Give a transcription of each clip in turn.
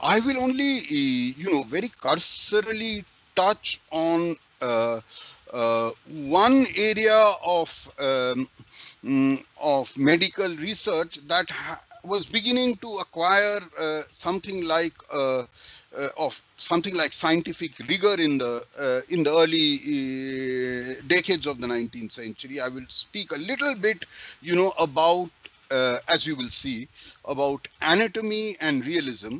I will only, very cursorily touch on one area of medical research that was beginning to acquire something like scientific rigor in the early decades of the 19th century. I will speak a little bit, about, as you will see, about anatomy and realism.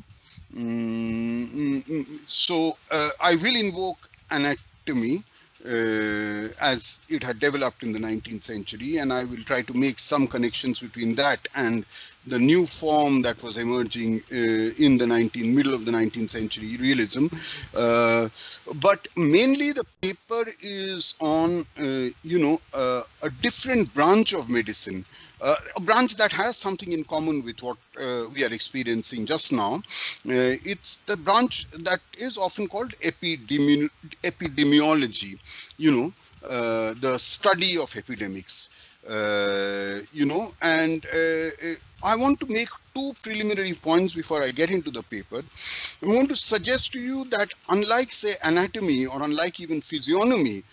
So I will invoke anatomy as it had developed in the 19th century, and I will try to make some connections between that and the new form that was emerging in the middle of the 19th century, realism. But mainly the paper is on, a different branch of medicine, a branch that has something in common with what we are experiencing just now. It's the branch that is often called epidemiology, the study of epidemics. And I want to make two preliminary points before I get into the paper. I want to suggest to you that unlike, say, anatomy, or unlike even physiognomy,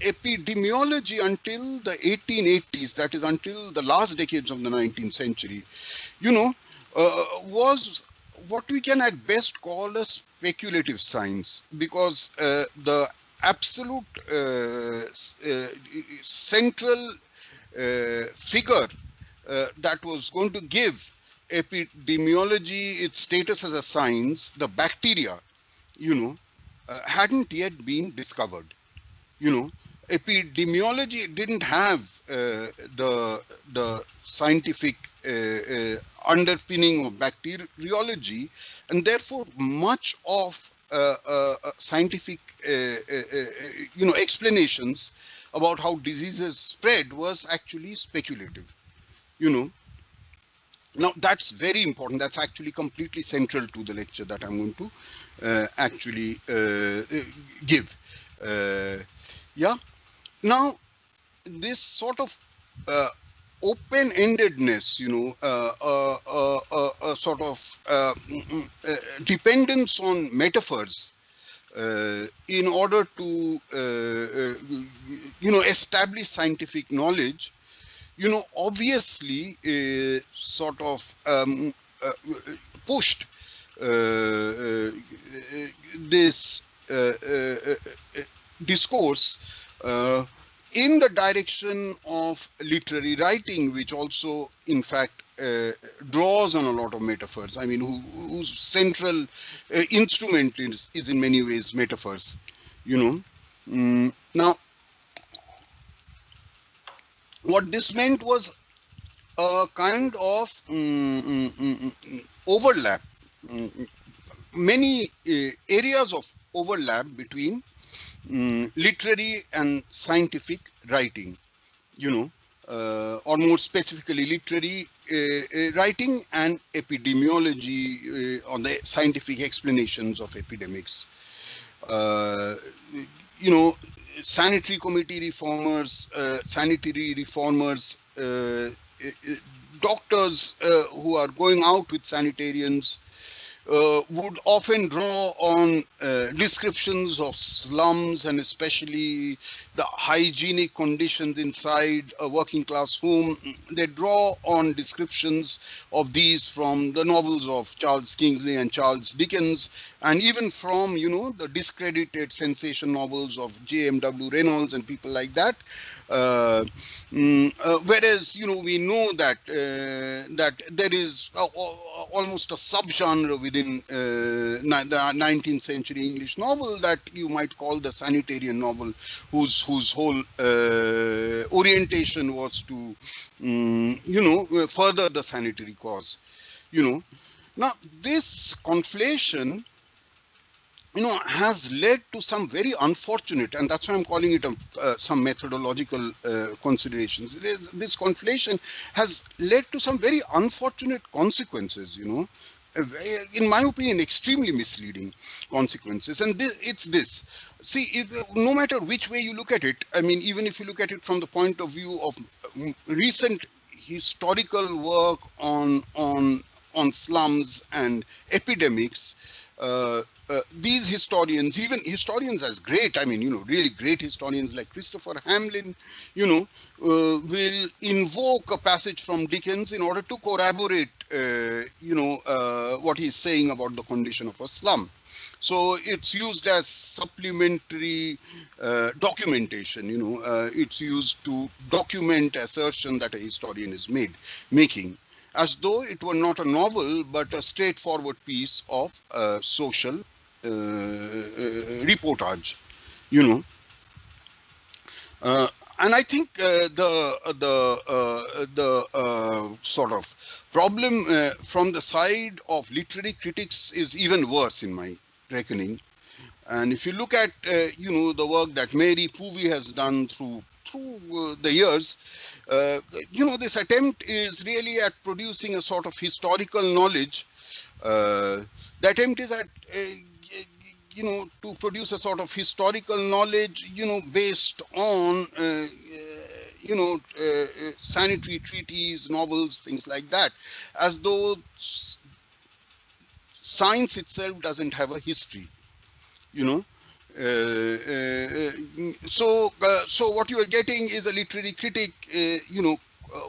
epidemiology until the 1880s, that is until the last decades of the 19th century, was what we can at best call a speculative science, because the absolute central figure that was going to give epidemiology its status as a science, the bacteria, hadn't yet been discovered. Epidemiology didn't have the scientific underpinning of bacteriology, and therefore much of scientific explanations about how diseases spread was actually speculative. Now that's very important. That's actually completely central to the lecture that I'm going to actually give. Now this sort of open-endedness, a sort of dependence on metaphors in order to establish scientific knowledge, obviously sort of pushed this discourse in the direction of literary writing, which also, in fact, draws on a lot of metaphors. I mean, whose central instrument is in many ways metaphors. Now, what this meant was a kind of overlap, many areas of overlap between literary and scientific writing, or more specifically literary writing and epidemiology, on the scientific explanations of epidemics. Sanitary committee reformers, sanitary reformers, doctors who are going out with sanitarians, would often draw on descriptions of slums, and especially the hygienic conditions inside a working class home. They draw on descriptions of these from the novels of Charles Kingsley and Charles Dickens, and even from, the discredited sensation novels of J.M.W. Reynolds and people like that. Whereas, we know that that there is almost a subgenre within the 19th century English novel that you might call the sanitarian novel, whose whole orientation was to, further the sanitary cause. Now this conflation, has led to some very unfortunate, and that's why I'm calling it some methodological considerations. This conflation has led to some very unfortunate consequences, in my opinion, extremely misleading consequences. And it's this. See, no matter which way you look at it, I mean, even if you look at it from the point of view of recent historical work on on slums and epidemics, these historians, even historians as great, I mean, really great historians like Christopher Hamlin, will invoke a passage from Dickens in order to corroborate, what he's saying about the condition of a slum. So it's used as supplementary documentation, it's used to document assertion that a historian is making, as though it were not a novel, but a straightforward piece of social reportage, and I think the sort of problem from the side of literary critics is even worse in my reckoning. And if you look at the work that Mary Poovey has done through the years, this attempt is really at producing a sort of historical knowledge. The attempt is at to produce a sort of historical knowledge, based on sanitary treaties, novels, things like that, as though science itself doesn't have a history, so what you are getting is a literary critic,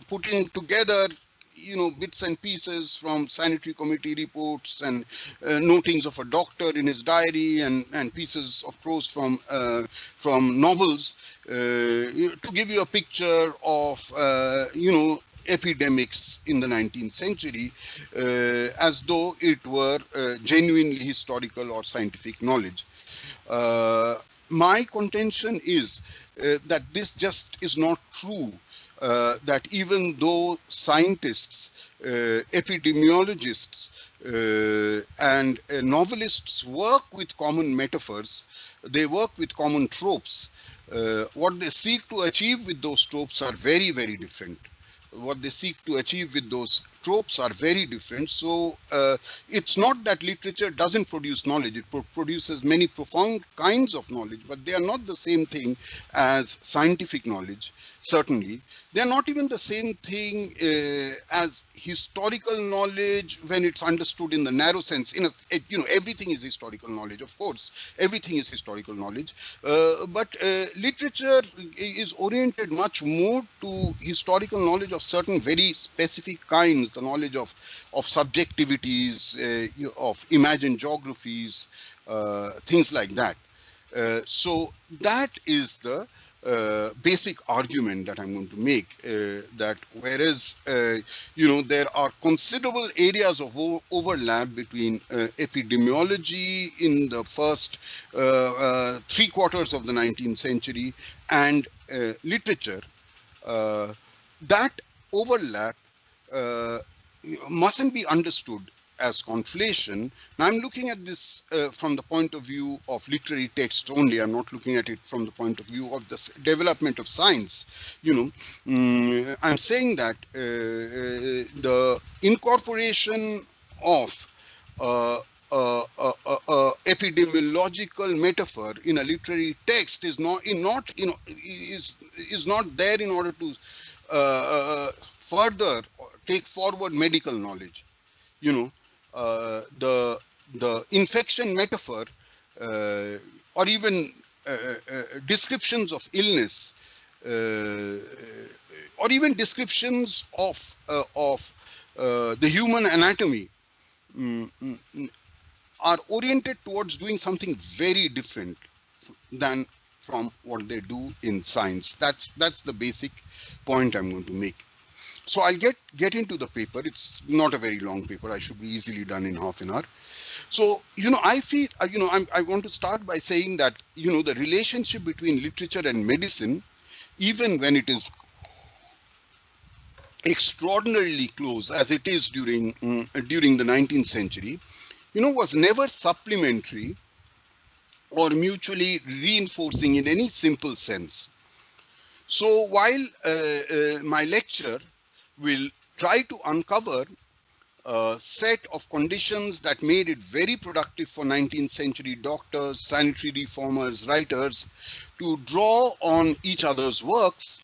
putting together, bits and pieces from sanitary committee reports and notings of a doctor in his diary and pieces of prose from novels to give you a picture of, epidemics in the 19th century as though it were genuinely historical or scientific knowledge. My contention is that this just is not true, that even though scientists, epidemiologists, and novelists work with common metaphors, they work with common tropes. What they seek to achieve with those tropes are very, very different. What they seek to achieve with those tropes are very different. So it's not that literature doesn't produce knowledge. It produces many profound kinds of knowledge, but they are not the same thing as scientific knowledge, certainly. They are not even the same thing as historical knowledge when it's understood in the narrow sense. Everything is historical knowledge, of course. Everything is historical knowledge. But literature is oriented much more to historical knowledge of certain very specific kinds, the knowledge of subjectivities, of imagined geographies, things like that. So that is the basic argument that I'm going to make, that whereas, there are considerable areas of overlap between epidemiology in the first 3/4 of the 19th century and literature, that overlap mustn't be understood as conflation. Now I'm looking at this from the point of view of literary text only. I'm not looking at it from the point of view of the development of science. I'm saying that the incorporation of epidemiological metaphor in a literary text is not there in order to further take forward medical knowledge. The infection metaphor, or even descriptions of illness, or even descriptions of the human anatomy, are oriented towards doing something very different than from what they do in science. That's the basic point I'm going to make. So I'll get into the paper. It's not a very long paper. I should be easily done in half an hour. So, I feel, I want to start by saying that, the relationship between literature and medicine, even when it is extraordinarily close, as it is during the 19th century, was never supplementary or mutually reinforcing in any simple sense. So while my lecture will try to uncover a set of conditions that made it very productive for 19th century doctors, sanitary reformers, writers to draw on each other's works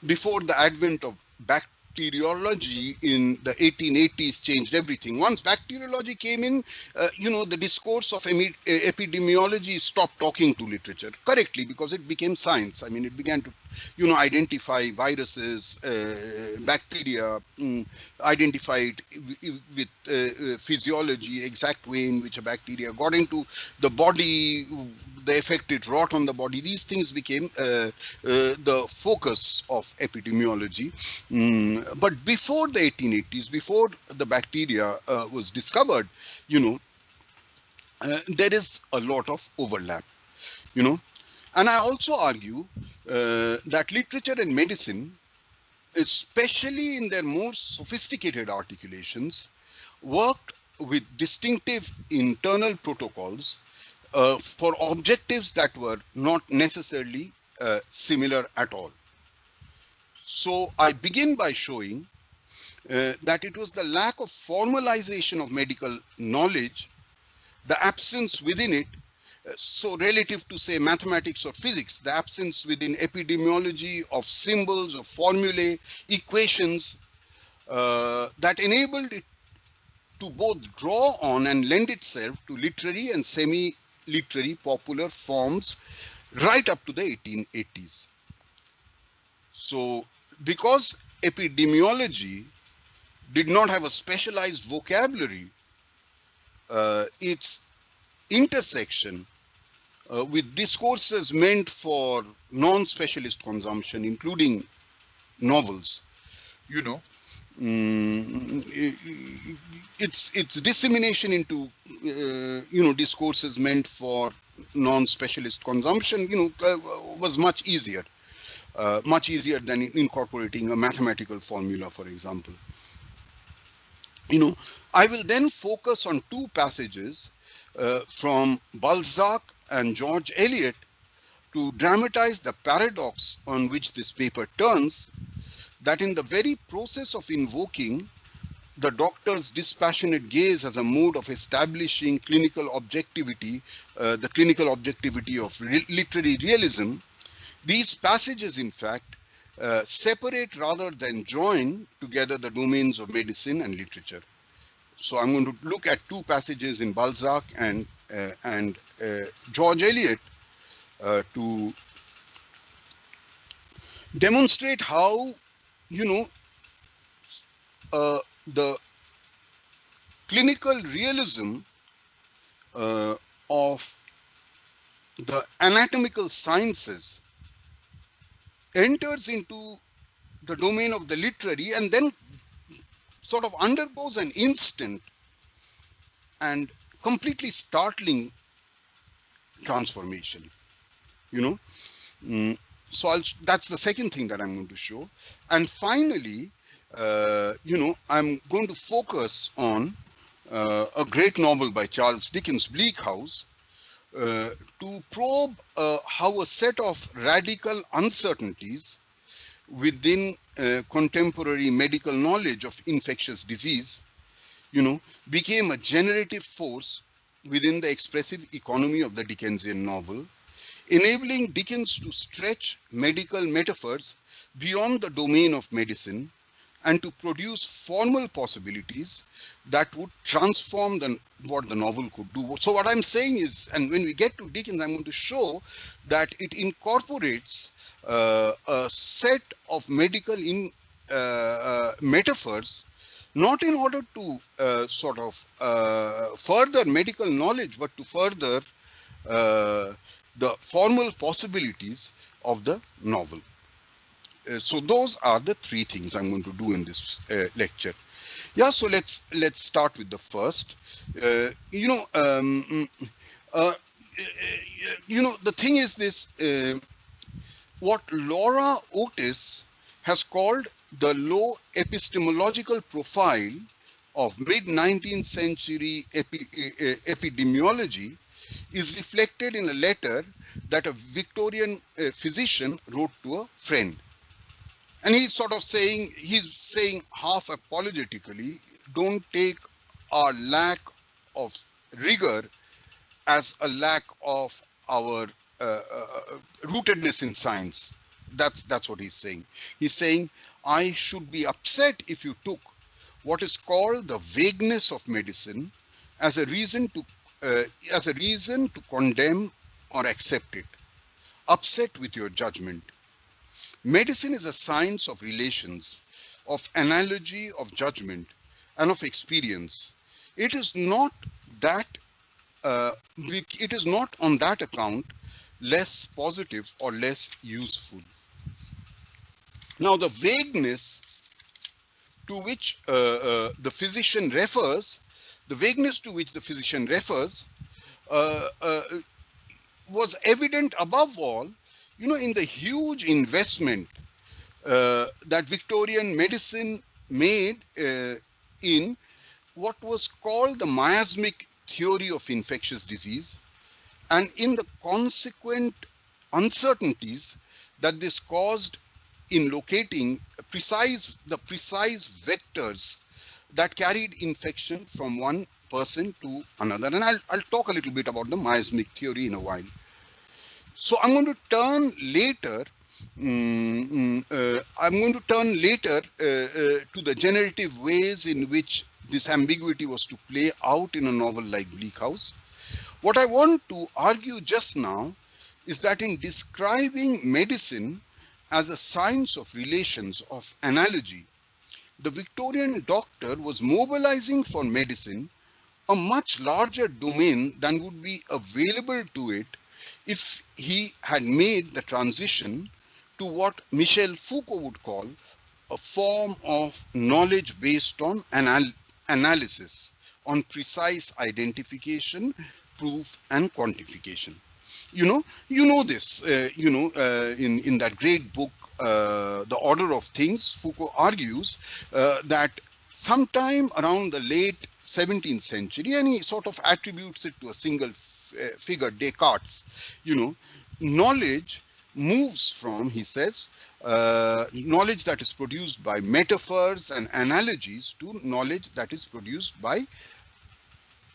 before the advent of bacteriology in the 1880s changed everything. Once bacteriology came in, the discourse of epidemiology stopped talking to literature correctly because it became science. I mean, it began to, identify viruses, bacteria, identify it with physiology, exact way in which a bacteria got into the body, the effect it wrought on the body. These things became the focus of epidemiology. But before the 1880s, before the bacteria was discovered, there is a lot of overlap, And I also argue that literature and medicine, especially in their more sophisticated articulations, worked with distinctive internal protocols for objectives that were not necessarily similar at all. So I begin by showing that it was the lack of formalization of medical knowledge, the absence within it, so relative to, say, mathematics or physics, the absence within epidemiology of symbols, of formulae, equations, that enabled it to both draw on and lend itself to literary and semi-literary popular forms right up to the 1880s. So, because epidemiology did not have a specialized vocabulary, its intersection with discourses meant for non-specialist consumption, including novels, its dissemination into discourses meant for non-specialist consumption, was much easier than incorporating a mathematical formula, for example. I will then focus on two passages from Balzac and George Eliot to dramatize the paradox on which this paper turns, that in the very process of invoking the doctor's dispassionate gaze as a mode of establishing clinical objectivity, the clinical objectivity of literary realism, these passages, in fact, separate rather than join together the domains of medicine and literature. So I'm going to look at two passages in Balzac and George Eliot to demonstrate how, the clinical realism of the anatomical sciences enters into the domain of the literary and then sort of undergoes an instant and completely startling transformation, So that's the second thing that I'm going to show. And finally, I'm going to focus on a great novel by Charles Dickens, Bleak House, to probe how a set of radical uncertainties within contemporary medical knowledge of infectious disease, became a generative force within the expressive economy of the Dickensian novel, enabling Dickens to stretch medical metaphors beyond the domain of medicine and to produce formal possibilities that would transform what the novel could do. So what I'm saying is, and when we get to Dickens, I'm going to show that it incorporates a set of medical metaphors, not in order to further medical knowledge, but to further the formal possibilities of the novel. So those are the three things I'm going to do in this lecture. Yeah, so let's start with the first. The thing is this: what Laura Otis has called the low epistemological profile of mid-19th century epidemiology is reflected in a letter that a Victorian physician wrote to a friend. And he's saying half apologetically, don't take our lack of rigor as a lack of our rootedness in science. That's what he's saying. He's saying I should be upset if you took what is called the vagueness of medicine as a reason to condemn or accept it. Upset with your judgment. Medicine is a science of relations, of analogy, of judgment, and of experience. It is not that it is not on that account less positive or less useful. Now, the vagueness to which the physician refers, uh, uh, was evident above all, in the huge investment that Victorian medicine made in what was called the miasmic theory of infectious disease, and in the consequent uncertainties that this caused in locating the precise vectors that carried infection from one person to another. And I'll talk a little bit about the miasmic theory in a while. So I'm going to turn later to the generative ways in which this ambiguity was to play out in a novel like Bleak House. What I want to argue just now is that in describing medicine as a science of relations, of analogy, the Victorian doctor was mobilizing for medicine a much larger domain than would be available to it if he had made the transition to what Michel Foucault would call a form of knowledge based on analysis, on precise identification, proof, and quantification. You know this, in that great book, The Order of Things, Foucault argues that sometime around the late 17th century, and he sort of attributes it to a single figure, Descartes, knowledge moves from, he says, knowledge that is produced by metaphors and analogies to knowledge that is produced by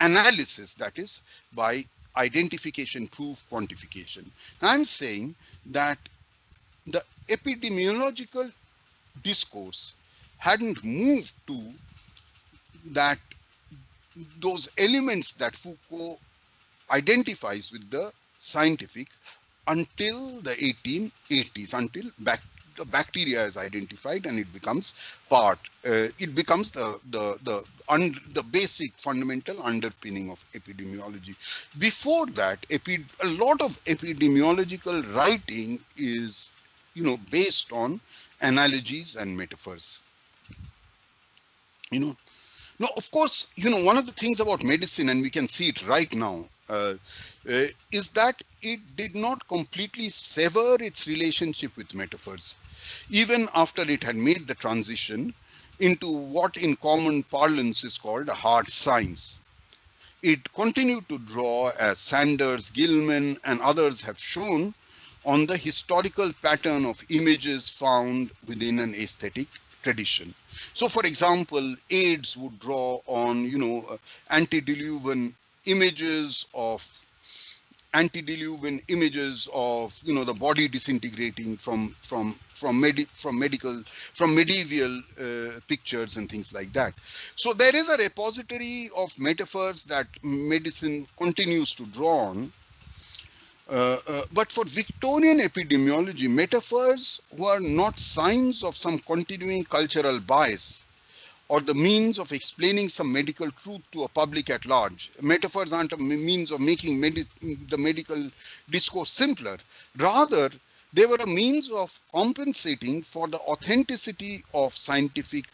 analysis, that is, by identification, proof, quantification. I'm saying that the epidemiological discourse hadn't moved to those elements that Foucault identifies with the scientific until the 1880s, until the bacteria is identified and it becomes the basic fundamental underpinning of epidemiology. Before that, a lot of epidemiological writing is, based on analogies and metaphors. Now, of course, one of the things about medicine, and we can see it right now, is that it did not completely sever its relationship with metaphors, even after it had made the transition into what in common parlance is called a hard science. It continued to draw, as Sanders, Gilman, and others have shown, on the historical pattern of images found within an aesthetic tradition. So, for example, AIDS would draw on, antediluvian images of the body disintegrating from medieval pictures and things like that. So there is a repository of metaphors that medicine continues to draw on. But for Victorian epidemiology, metaphors were not signs of some continuing cultural bias or the means of explaining some medical truth to a public at large. Metaphors aren't a means of making the medical discourse simpler. Rather, they were a means of compensating for the authenticity of scientifically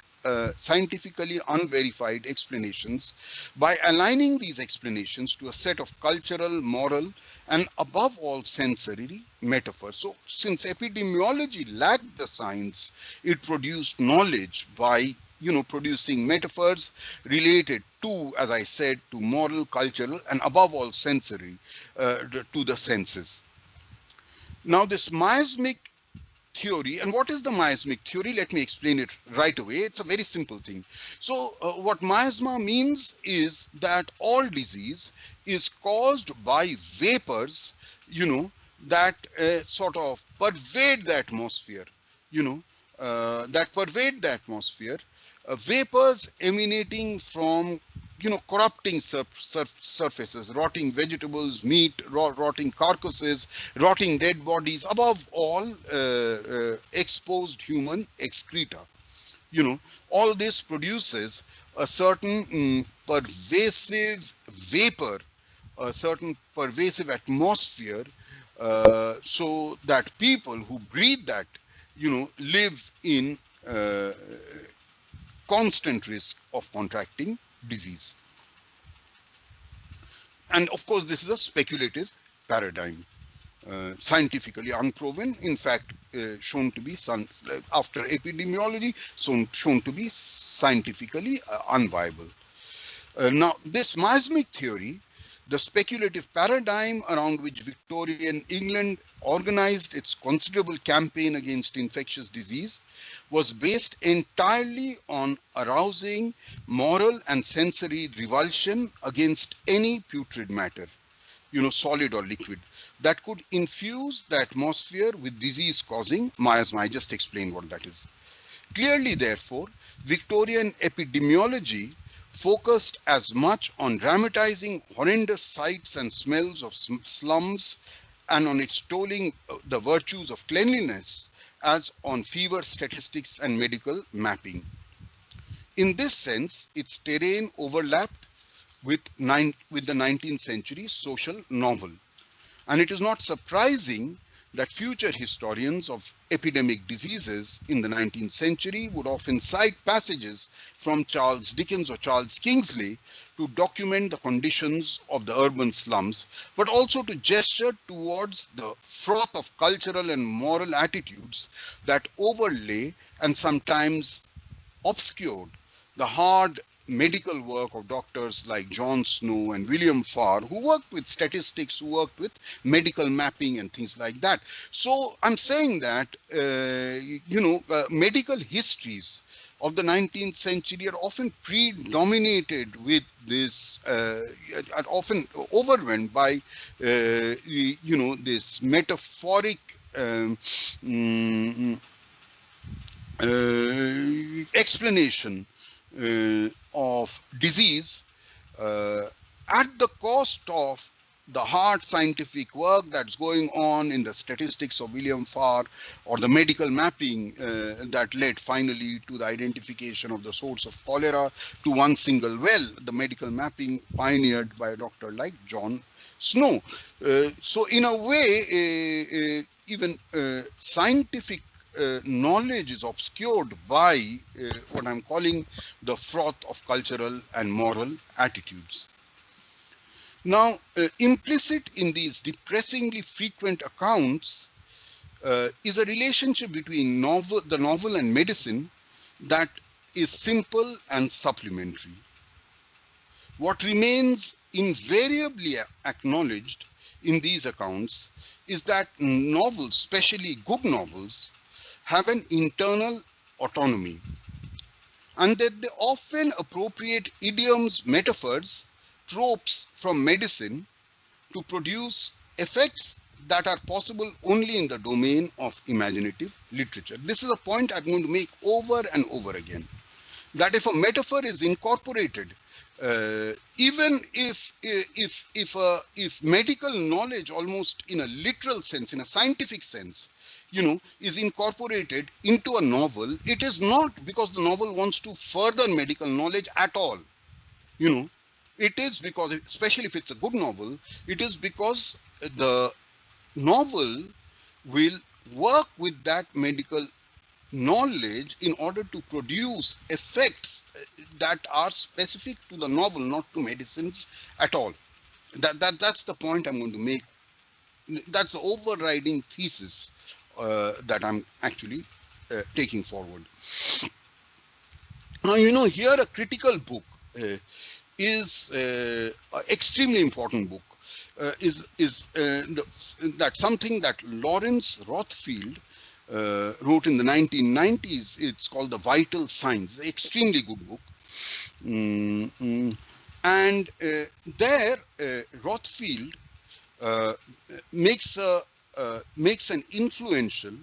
unverified explanations by aligning these explanations to a set of cultural, moral, and above all sensory metaphors. So since epidemiology lacked the science, it produced knowledge by producing metaphors related to, as I said, to moral, cultural, and above all sensory, to the senses. Now this miasmic theory, and what is the miasmic theory? Let me explain it right away. It's a very simple thing. So what miasma means is that all disease is caused by vapors, that sort of pervade the atmosphere, that pervade the atmosphere, vapors emanating from corrupting surfaces, rotting vegetables, meat, rotting carcasses, rotting dead bodies, above all exposed human excreta. All this produces a certain pervasive vapor, a certain pervasive atmosphere, so that people who breathe that, live in constant risk of contracting disease. And of course, this is a speculative paradigm, scientifically unproven, in fact, shown to be, after epidemiology, shown to be scientifically unviable. Now, this miasmic theory, the speculative paradigm around which Victorian England organized its considerable campaign against infectious disease, was based entirely on arousing moral and sensory revulsion against any putrid matter, solid or liquid, that could infuse the atmosphere with disease-causing miasma. I just explained what that is. Clearly, therefore, Victorian epidemiology focused as much on dramatizing horrendous sights and smells of slums and on extolling the virtues of cleanliness as on fever statistics and medical mapping. In this sense, its terrain overlapped with the 19th century social novel. And it is not surprising that future historians of epidemic diseases in the 19th century would often cite passages from Charles Dickens or Charles Kingsley to document the conditions of the urban slums, but also to gesture towards the froth of cultural and moral attitudes that overlay and sometimes obscured the hard medical work of doctors like John Snow and William Farr, who worked with statistics, who worked with medical mapping and things like that. So I'm saying that, medical histories of the 19th century are often predominated with this, are often overwhelmed by, this metaphoric explanation of disease at the cost of the hard scientific work that's going on in the statistics of William Farr, or the medical mapping that led finally to the identification of the source of cholera to one single well, the medical mapping pioneered by a doctor like John Snow. So in a way, even scientific knowledge is obscured by what I'm calling the froth of cultural and moral attitudes. Now, implicit in these depressingly frequent accounts is a relationship between the novel and medicine that is simple and supplementary. What remains invariably acknowledged in these accounts is that novels, especially good novels, have an internal autonomy, and that they often appropriate idioms, metaphors, tropes from medicine to produce effects that are possible only in the domain of imaginative literature. This is a point I'm going to make over and over again, that if a metaphor is incorporated, even if medical knowledge, almost in a literal sense, in a scientific sense, is incorporated into a novel, it is not because the novel wants to further medical knowledge at all. It is because, especially if it's a good novel, it is because the novel will work with that medical knowledge in order to produce effects that are specific to the novel, not to medicines at all. That's the point I'm going to make. That's the overriding thesis that I'm actually taking forward. Now, here a critical book is an extremely important book, that something that Lawrence Rothfield wrote in the 1990s. It's called The Vital Signs, extremely good book. And there Rothfield makes an influential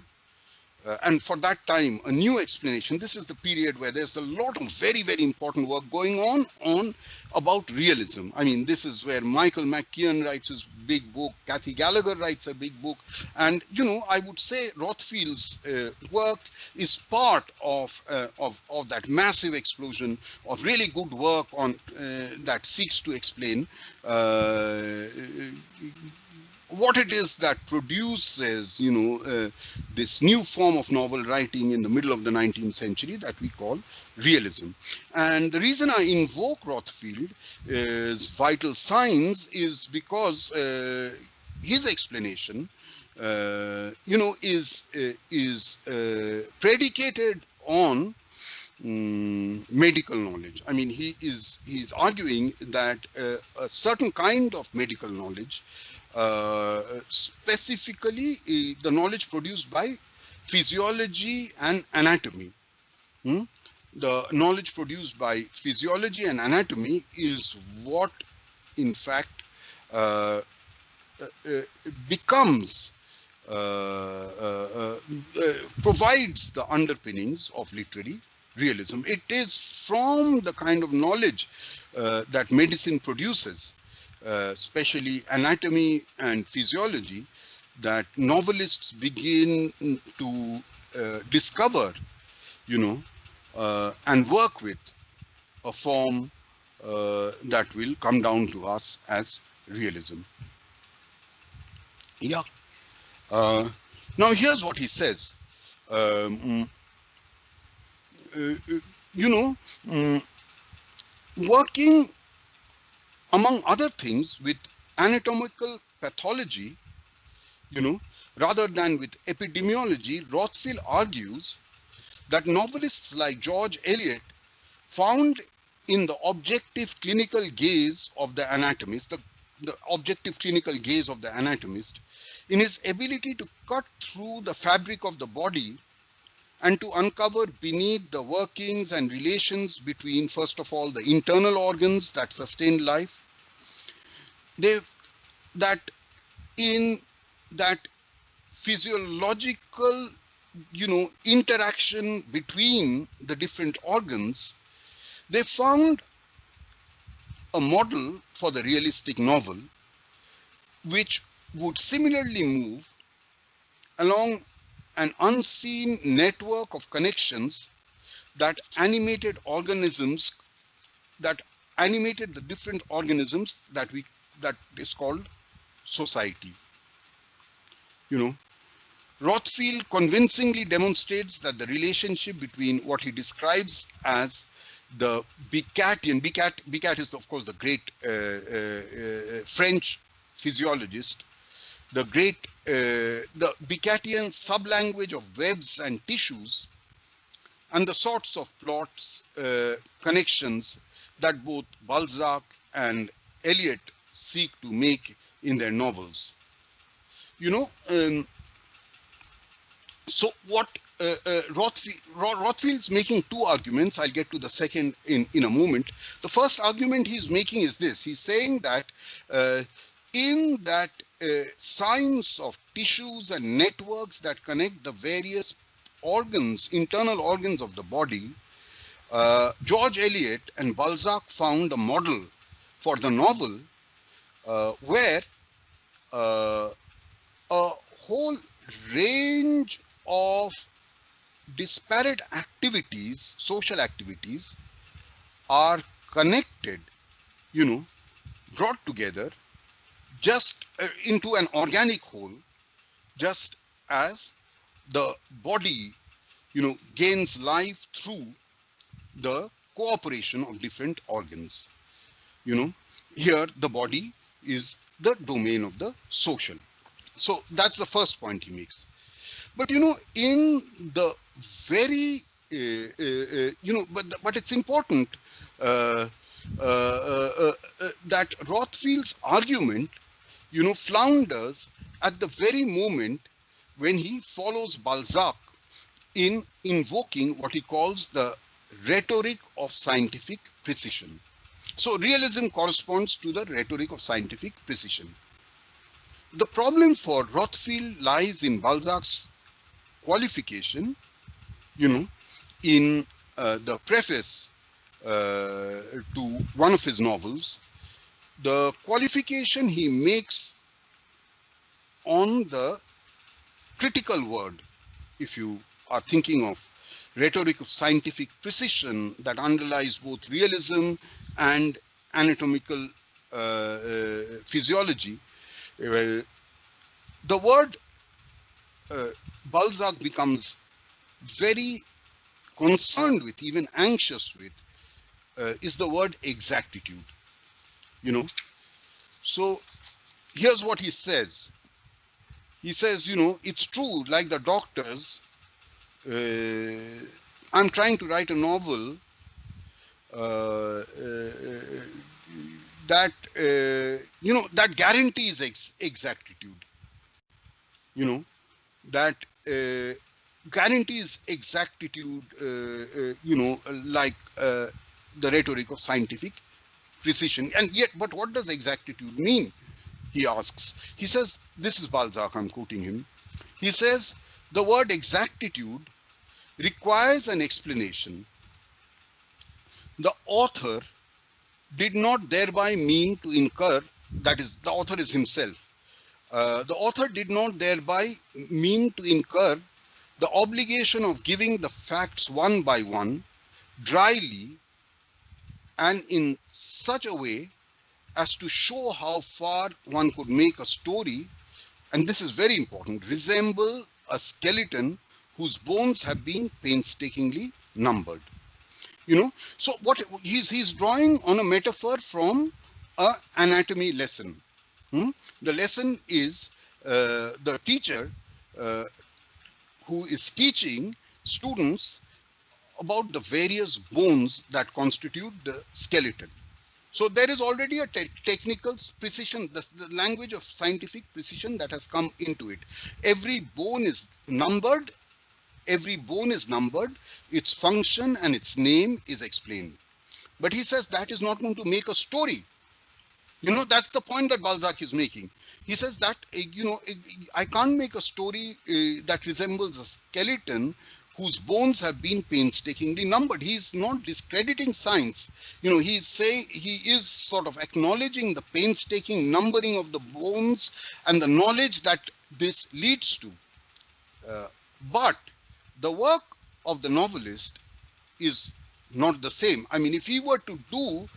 and for that time, a new explanation. This is the period where there's a lot of very, very important work going on about realism. I mean, this is where Michael McKeon writes his big book, Kathy Gallagher writes a big book, and I would say Rothfield's work is part of that massive explosion of really good work on that seeks to explain what it is that produces, this new form of novel writing in the middle of the 19th century that we call realism. And the reason I invoke Rothfield's vital signs is because his explanation, is predicated on medical knowledge. I mean, he's arguing that a certain kind of medical knowledge, specifically the knowledge produced by physiology and anatomy. The knowledge produced by physiology and anatomy is what, in fact, becomes provides the underpinnings of literary realism. It is from the kind of knowledge that medicine produces, especially anatomy and physiology, that novelists begin to discover, and work with a form that will come down to us as realism. Yeah. Now here's what he says. Working among other things with anatomical pathology, rather than with epidemiology, Rothfield argues that novelists like George Eliot found in the objective clinical gaze of the anatomist, the objective clinical gaze of the anatomist, in his ability to cut through the fabric of the body and to uncover beneath the workings and relations between, first of all, the internal organs that sustain life, that in that physiological, interaction between the different organs, they found a model for the realistic novel, which would similarly move along an unseen network of connections that animated the different organisms that is called society. Rothfield convincingly demonstrates that the relationship between what he describes as the Bicat is of course the great French physiologist, the Bicatian sublanguage of webs and tissues, and the sorts of plots, connections that both Balzac and Eliot seek to make in their novels. So what Rothfield's making two arguments. I'll get to the second in a moment. The first argument he's making is this. He's saying that in that science of tissues and networks that connect the various organs, internal organs of the body, George Eliot and Balzac found a model for the novel where a whole range of disparate activities, social activities, are connected, brought together just into an organic whole, just as the body, gains life through the cooperation of different organs. Here the body is the domain of the social. So that's the first point he makes. But in the very but it's important that Rothfield's argument flounders at the very moment when he follows Balzac in invoking what he calls the rhetoric of scientific precision. So realism corresponds to the rhetoric of scientific precision. The problem for Rothfield lies in Balzac's qualification, in the preface to one of his novels. The qualification he makes on the critical word, if you are thinking of rhetoric of scientific precision that underlies both realism and anatomical physiology, the word Balzac becomes very concerned with, even anxious with, is the word exactitude. So here's what he says. He says, it's true, like the doctors, I'm trying to write a novel that, that guarantees exactitude, that guarantees exactitude, like the rhetoric of scientific precision. And yet, but what does exactitude mean? He asks. He says, this is Balzac, I'm quoting him. He says, the word exactitude requires an explanation. The author did not thereby mean to incur, that is, the author is himself. The author did not thereby mean to incur the obligation of giving the facts one by one, dryly, and in such a way as to show how far one could make a story, and this is very important, resemble a skeleton whose bones have been painstakingly numbered. So what he's drawing on a metaphor from an anatomy lesson. The lesson is the teacher who is teaching students about the various bones that constitute the skeleton. So there is already a technical precision, the language of scientific precision that has come into it. Every bone is numbered. Every bone is numbered. Its function and its name is explained. But he says that is not going to make a story. That's the point that Balzac is making. He says that, I can't make a story that resembles a skeleton whose bones have been painstakingly numbered. He's not discrediting science. He's saying, he is sort of acknowledging the painstaking numbering of the bones and the knowledge that this leads to. But the work of the novelist is not the same. I mean, if he were to do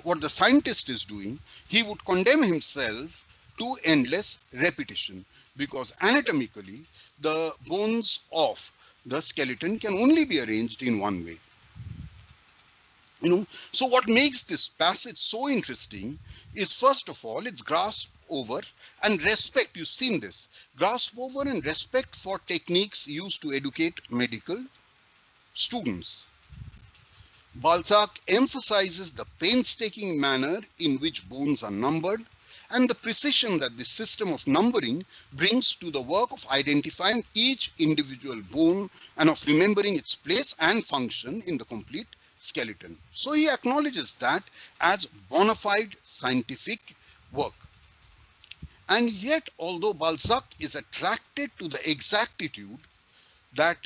what the scientist is doing, he would condemn himself to endless repetition, because anatomically, the bones of the skeleton can only be arranged in one way. So what makes this passage so interesting is, first of all, its grasp over and respect. You've seen this. Grasp over and respect for techniques used to educate medical students. Balzac emphasizes the painstaking manner in which bones are numbered and the precision that this system of numbering brings to the work of identifying each individual bone and of remembering its place and function in the complete skeleton. So he acknowledges that as bona fide scientific work. And yet, although Balzac is attracted to the exactitude that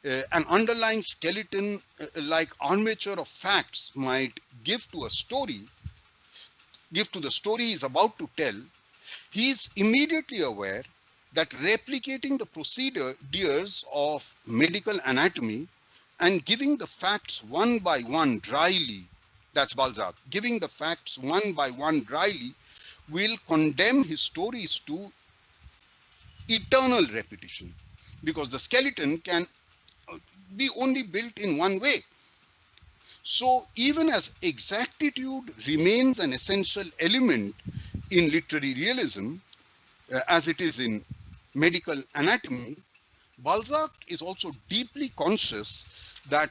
an underlying skeleton like armature of facts might give to a story, give to the story he is about to tell, he is immediately aware that replicating the procedures of medical anatomy and giving the facts one by one dryly, that's Balzac, giving the facts one by one dryly will condemn his stories to eternal repetition, because the skeleton can be only built in one way. So even as exactitude remains an essential element in literary realism, as it is in medical anatomy, Balzac is also deeply conscious that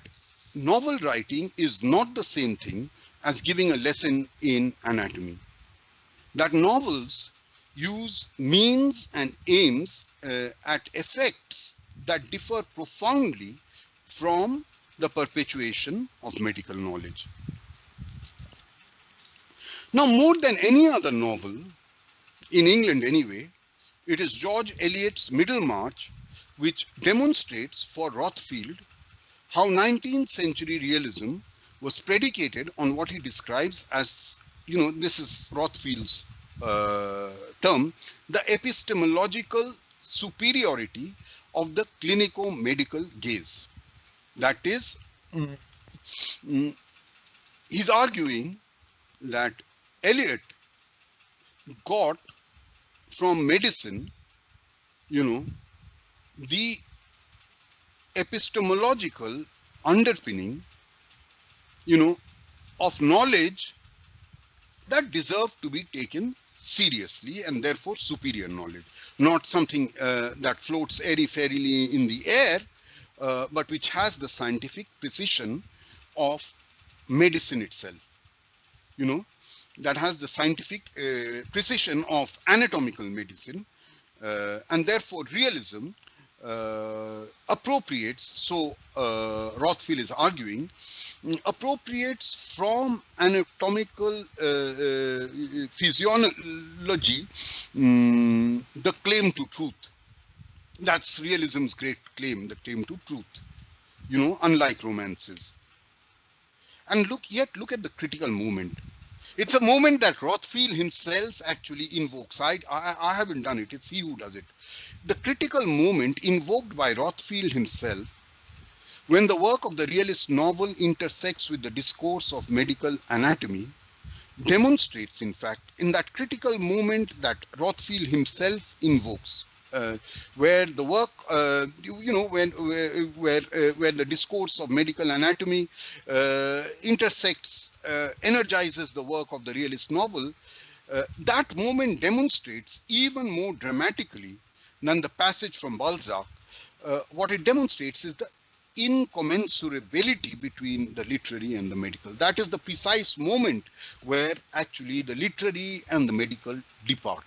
novel writing is not the same thing as giving a lesson in anatomy. That novels use means and aims at effects that differ profoundly from the perpetuation of medical knowledge. Now, more than any other novel, in England anyway, it is George Eliot's Middlemarch which demonstrates for Rothfield how 19th century realism was predicated on what he describes as, this is Rothfield's term, the epistemological superiority of the clinico-medical gaze. That is, he's arguing that Eliot got from medicine, the epistemological underpinning, of knowledge that deserved to be taken seriously, and therefore superior knowledge, not something that floats airy-fairily in the air, but which has the scientific precision of medicine itself, that has the scientific precision of anatomical medicine, and therefore realism appropriates, so Rothfield is arguing, appropriates from anatomical physiology the claim to truth. That's realism's great claim, the claim to truth, unlike romances. And look at the critical moment. It's a moment that Rothfield himself actually invokes. I haven't done it, it's he who does it. The critical moment invoked by Rothfield himself when the work of the realist novel intersects with the discourse of medical anatomy demonstrates, in fact, in that critical moment that Rothfield himself invokes, where the work, where the discourse of medical anatomy intersects, energizes the work of the realist novel, that moment demonstrates even more dramatically than the passage from Balzac. What it demonstrates is the incommensurability between the literary and the medical. That is the precise moment where actually the literary and the medical depart.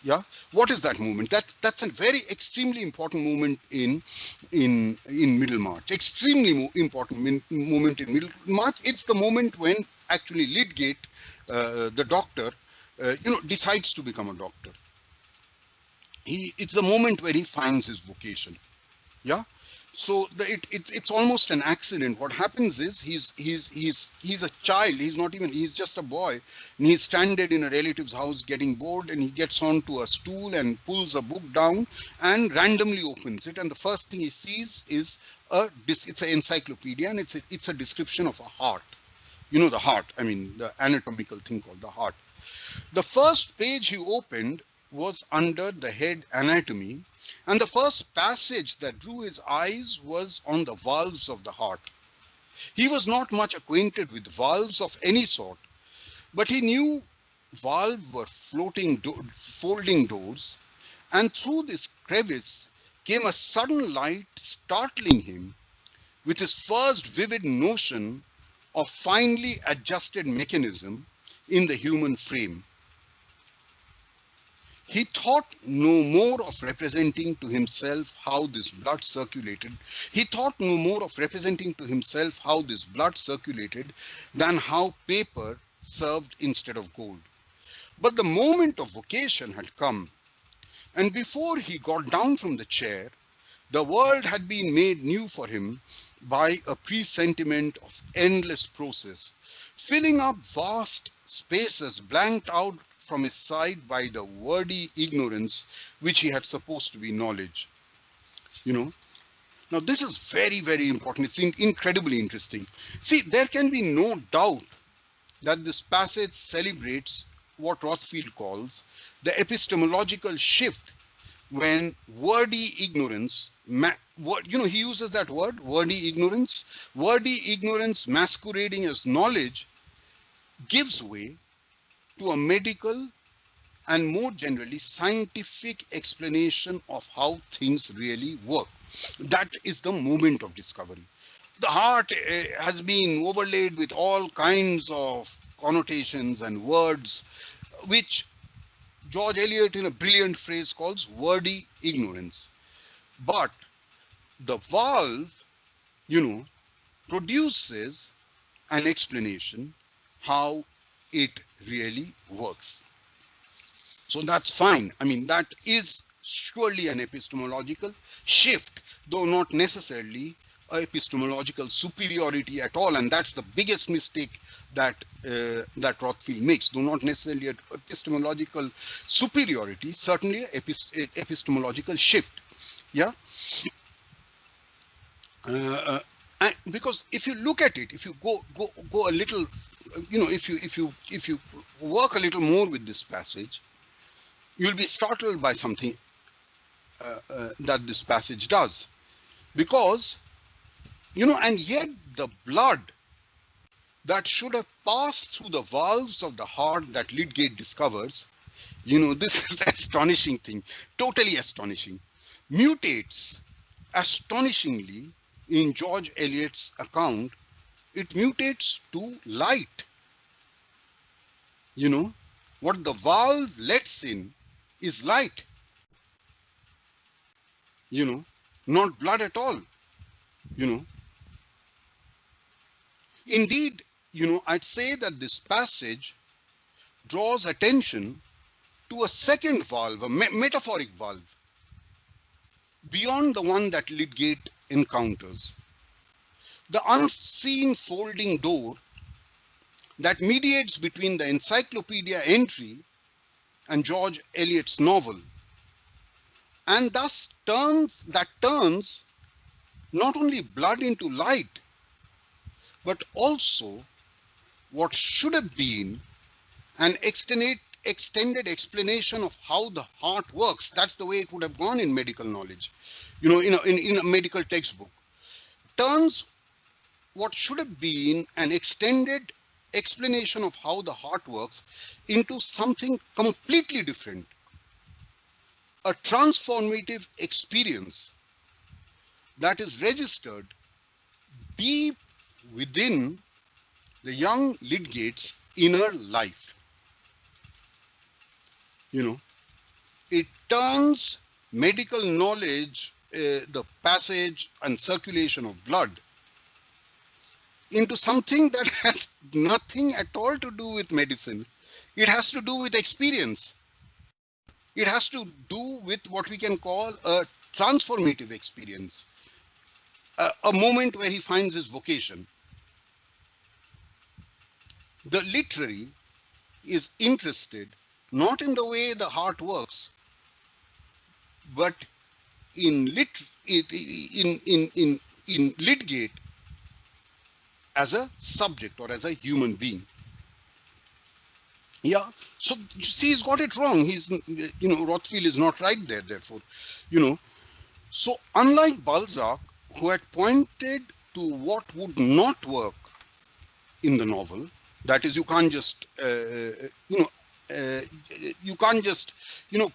Yeah, what is that moment? That's a very extremely important moment in Middlemarch. Extremely important moment in Middlemarch. It's the moment when actually Lydgate, the doctor, decides to become a doctor. It's the moment where he finds his vocation. Yeah. So it's almost an accident. What happens is he's a child. He's just a boy, and he's stranded in a relative's house getting bored, and he gets onto a stool and pulls a book down and randomly opens it, and the first thing he sees is it's an encyclopedia, and it's a description of a heart. The heart. I mean, the anatomical thing called the heart. The first page he opened was under the head anatomy, and the first passage that drew his eyes was on the valves of the heart. He was not much acquainted with valves of any sort, but he knew valves were folding doors, and through this crevice came a sudden light, startling him with his first vivid notion of finely adjusted mechanism in the human frame. He thought no more of representing to himself how this blood circulated. He thought no more of representing to himself how this blood circulated than how paper served instead of gold. But the moment of vocation had come, and before he got down from the chair, the world had been made new for him by a presentiment of endless process, filling up vast spaces blanked out from his side by the wordy ignorance which he had supposed to be knowledge. Now this is very, very important. It's incredibly interesting. See, there can be no doubt that this passage celebrates what Rothfield calls the epistemological shift, when wordy ignorance, he uses that word, wordy ignorance masquerading as knowledge, gives way to a medical and more generally scientific explanation of how things really work. That is the moment of discovery. The heart has been overlaid with all kinds of connotations and words, which George Eliot in a brilliant phrase calls wordy ignorance. But the valve, produces an explanation how it really works. So that's fine. I mean, that is surely an epistemological shift, though not necessarily epistemological superiority at all, and that's the biggest mistake that that Rothfield makes. Though not necessarily an epistemological superiority, certainly epistemological shift. Yeah, and because if you look at it, if you go a little, if you work a little more with this passage, you'll be startled by something that this passage does, because and yet the blood that should have passed through the valves of the heart that Lydgate discovers, this is the astonishing thing, totally astonishing, mutates astonishingly in George Eliot's account. It mutates to light. What the valve lets in is light, not blood at all, Indeed, I'd say that this passage draws attention to a second valve, a metaphoric valve, beyond the one that Lydgate encounters. The unseen folding door that mediates between the encyclopedia entry and George Eliot's novel, and thus turns not only blood into light, but also what should have been an extended explanation of how the heart works. That's the way it would have gone in medical knowledge, in a medical textbook. Turns what should have been an extended explanation of how the heart works into something completely different, a transformative experience that is registered deep within the young Lydgate's inner life. It turns medical knowledge, the passage and circulation of blood, into something that has nothing at all to do with medicine. It has to do with experience. It has to do with what we can call a transformative experience, a moment where he finds his vocation. The literary is interested not in the way the heart works, but in Lydgate as a subject or as a human being. Yeah, so you see, he's got it wrong. He's, Rothfield is not right there, therefore, So unlike Balzac, who had pointed to what would not work in the novel, that is, you can't just,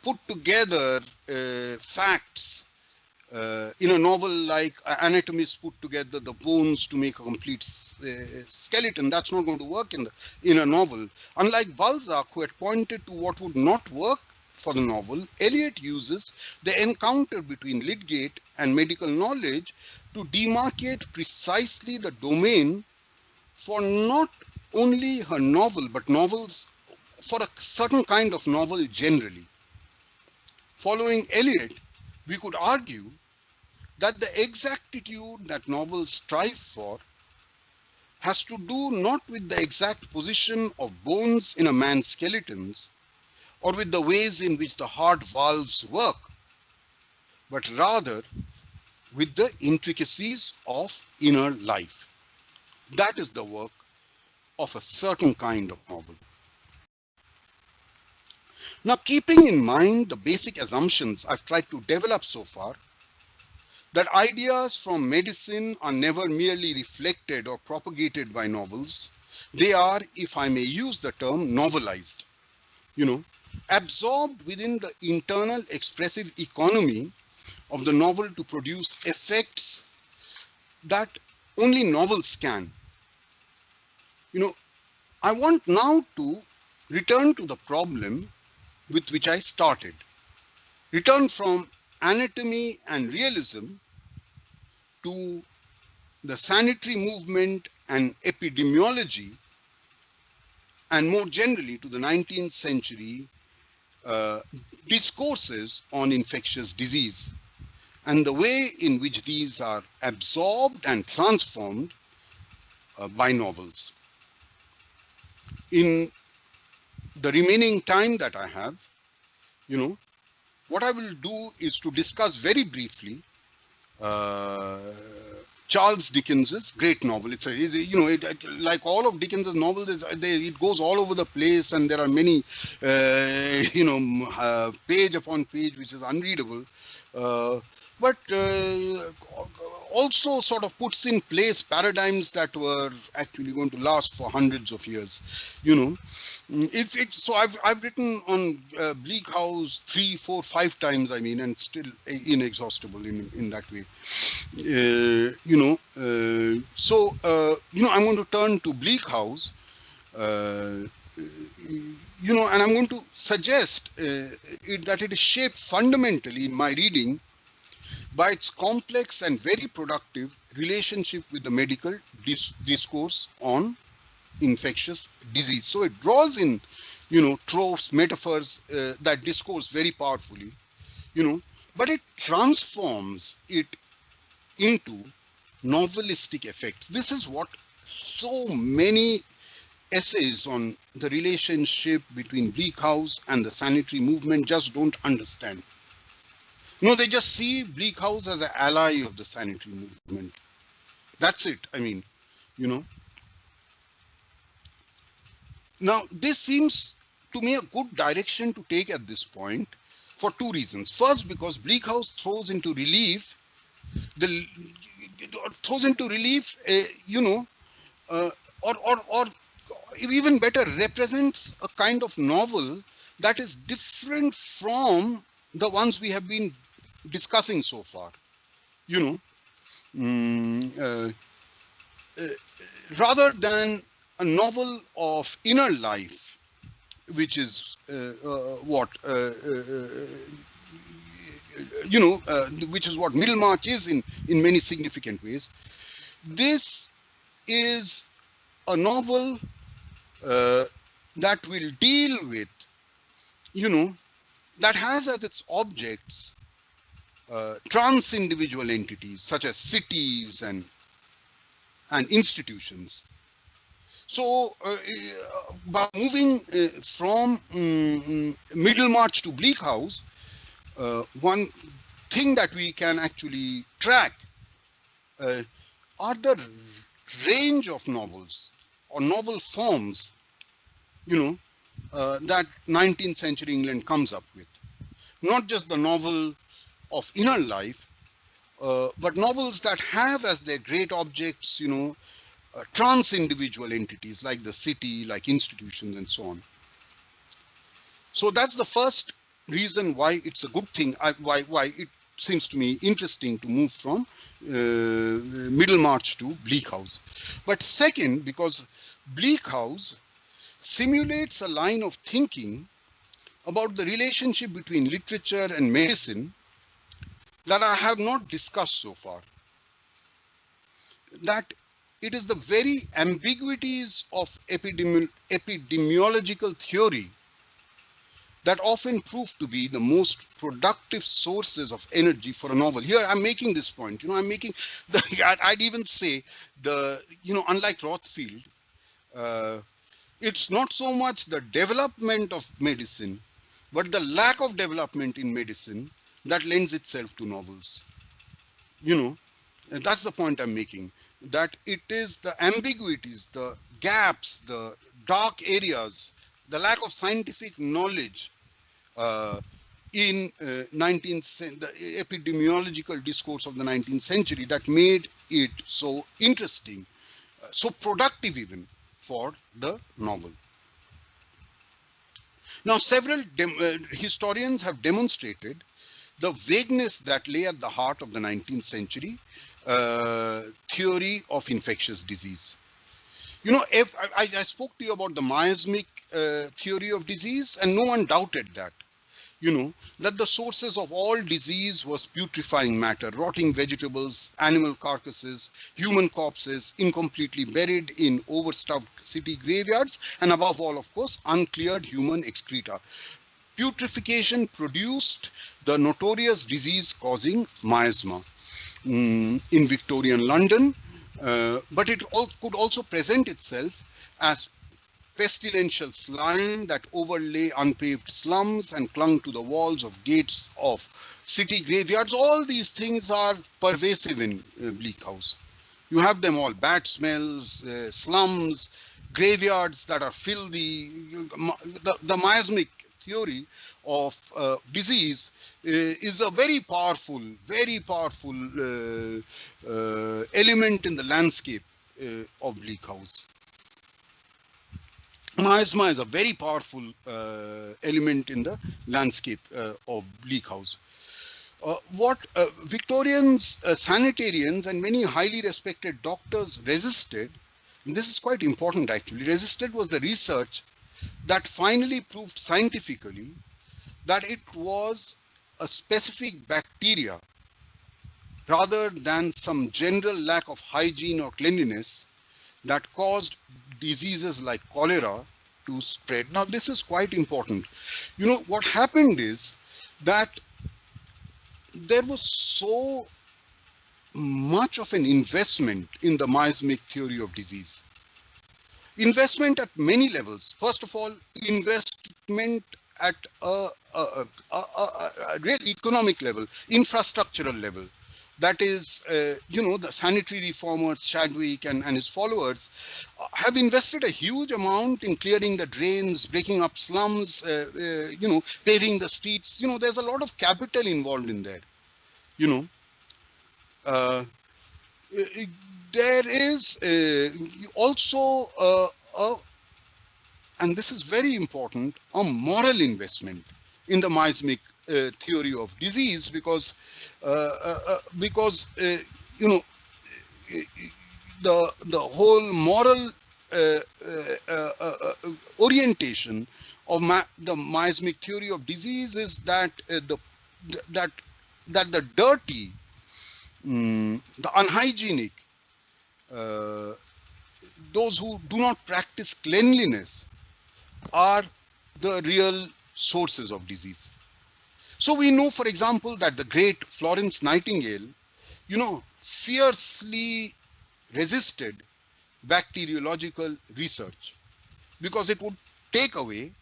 put together facts in a novel like anatomists put together the bones to make a complete skeleton. That's not going to work in a novel. Unlike Balzac, who had pointed to what would not work for the novel, Eliot uses the encounter between Lydgate and medical knowledge to demarcate precisely the domain for not only her novel, but novels, for a certain kind of novel generally. Following Eliot, we could argue that the exactitude that novels strive for has to do not with the exact position of bones in a man's skeletons, or with the ways in which the heart valves work, but rather with the intricacies of inner life. That is the work of a certain kind of novel. Now, keeping in mind the basic assumptions I've tried to develop so far, that ideas from medicine are never merely reflected or propagated by novels, they are, if I may use the term, novelized, absorbed within the internal expressive economy of the novel to produce effects that only novels can. I want now to return to the problem with which I started. Return from anatomy and realism to the sanitary movement and epidemiology, and more generally to the 19th century uh, discourses on infectious disease and the way in which these are absorbed and transformed by novels. In the remaining time that I have, what I will do is to discuss very briefly Charles Dickens's great novel. It's like all of Dickens's novels, it goes all over the place, and there are many, page upon page, which is unreadable. But also sort of puts in place paradigms that were actually going to last for hundreds of years. So I've written on Bleak House 3, 4, 5 times, and still inexhaustible in that way. I'm going to turn to Bleak House, and I'm going to suggest that it is shaped fundamentally in my reading by its complex and very productive relationship with the medical discourse on infectious disease. So it draws in, tropes, metaphors, that discourse very powerfully, but it transforms it into novelistic effects. This is what so many essays on the relationship between Bleak House and the sanitary movement just don't understand. They just see Bleak House as an ally of the sanitary movement. That's it. Now, this seems to me a good direction to take at this point for 2 reasons. First, because Bleak House throws into relief or even better, represents a kind of novel that is different from the ones we have been discussing so far. Rather than a novel of inner life, which is which is what Middlemarch is in many significant ways. This is a novel that will deal with, that has as its objects trans-individual entities such as cities and institutions. So by moving from Middlemarch to Bleak House, one thing that we can actually track are the range of novels or novel forms, that 19th century England comes up with. Not just the novel of inner life, but novels that have as their great objects, trans-individual entities like the city, like institutions, and so on. So that's the first reason why it's a good thing, why it seems to me interesting to move from Middlemarch to Bleak House. But second, because Bleak House simulates a line of thinking about the relationship between literature and medicine that I have not discussed so far. That it is the very ambiguities of epidemiological theory that often prove to be the most productive sources of energy for a novel. Here I'm making this point, I'm making I'd even say unlike Rothfield, it's not so much the development of medicine, but the lack of development in medicine that lends itself to novels. And that's the point I'm making, that it is the ambiguities, the gaps, the dark areas, the lack of scientific knowledge in the epidemiological discourse of the 19th century that made it so interesting, so productive even for the novel. Now, several historians have demonstrated the vagueness that lay at the heart of the 19th century theory of infectious disease. I spoke to you about the miasmic theory of disease, and no one doubted that. That the sources of all disease was putrefying matter, rotting vegetables, animal carcasses, human corpses, incompletely buried in overstuffed city graveyards, and above all, of course, uncleared human excreta. Putrefaction produced the notorious disease-causing miasma in Victorian London, but it could also present itself as pestilential slime that overlay unpaved slums and clung to the walls of gates of city graveyards. All these things are pervasive in Bleak House. You have them all: bad smells, slums, graveyards that are filthy. The miasmic theory of disease is a very powerful element in the landscape of Bleak House. Miasma is a very powerful element in the landscape of Bleak House. What Victorians, sanitarians, and many highly respected doctors resisted, and this is quite important actually, resisted was the research that finally proved scientifically that it was a specific bacteria rather than some general lack of hygiene or cleanliness that caused diseases like cholera to spread. Now, this is quite important. You know, what happened is that there was so much of an investment in the miasmic theory of disease. Investment at many levels. First of all, investment at a real economic level, infrastructural level. That is, you know, the sanitary reformers, Chadwick and his followers, have invested a huge amount in clearing the drains, breaking up slums, you know, paving the streets. You know, there's a lot of capital involved in there. You know, there is also and this is very important, a moral investment in the miasmic theory of disease, because you know, the whole moral orientation of the miasmic theory of disease is that the dirty, the unhygienic, those who do not practice cleanliness are the real sources of disease. So we know, for example, that the great Florence Nightingale, you know, fiercely resisted bacteriological research because it would take away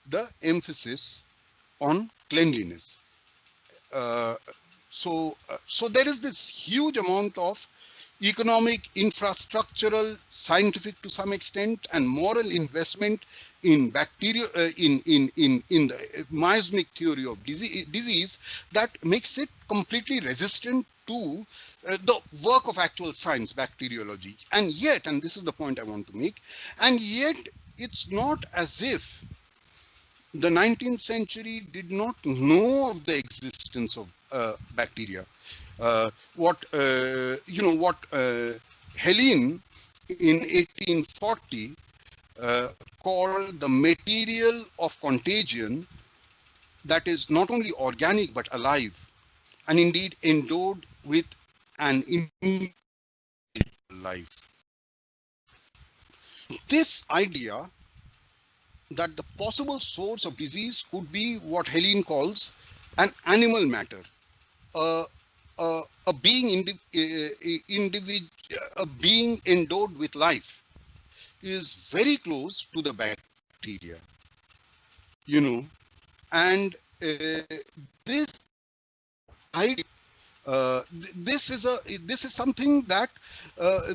the emphasis on cleanliness. So there is this huge amount of economic, infrastructural, scientific to some extent, and moral investment in bacteria, in the miasmic theory of disease that makes it completely resistant to the work of actual science, bacteriology. And yet, and this is the point I want to make, and yet it's not as if the 19th century did not know of the existence of bacteria. What Helene in 1840 called the material of contagion, that is not only organic but alive, and indeed endowed with an individual life. This idea that the possible source of disease could be what Helene calls an animal matter, a being endowed with life, is very close to the bacteria, you know, and this idea, this is something that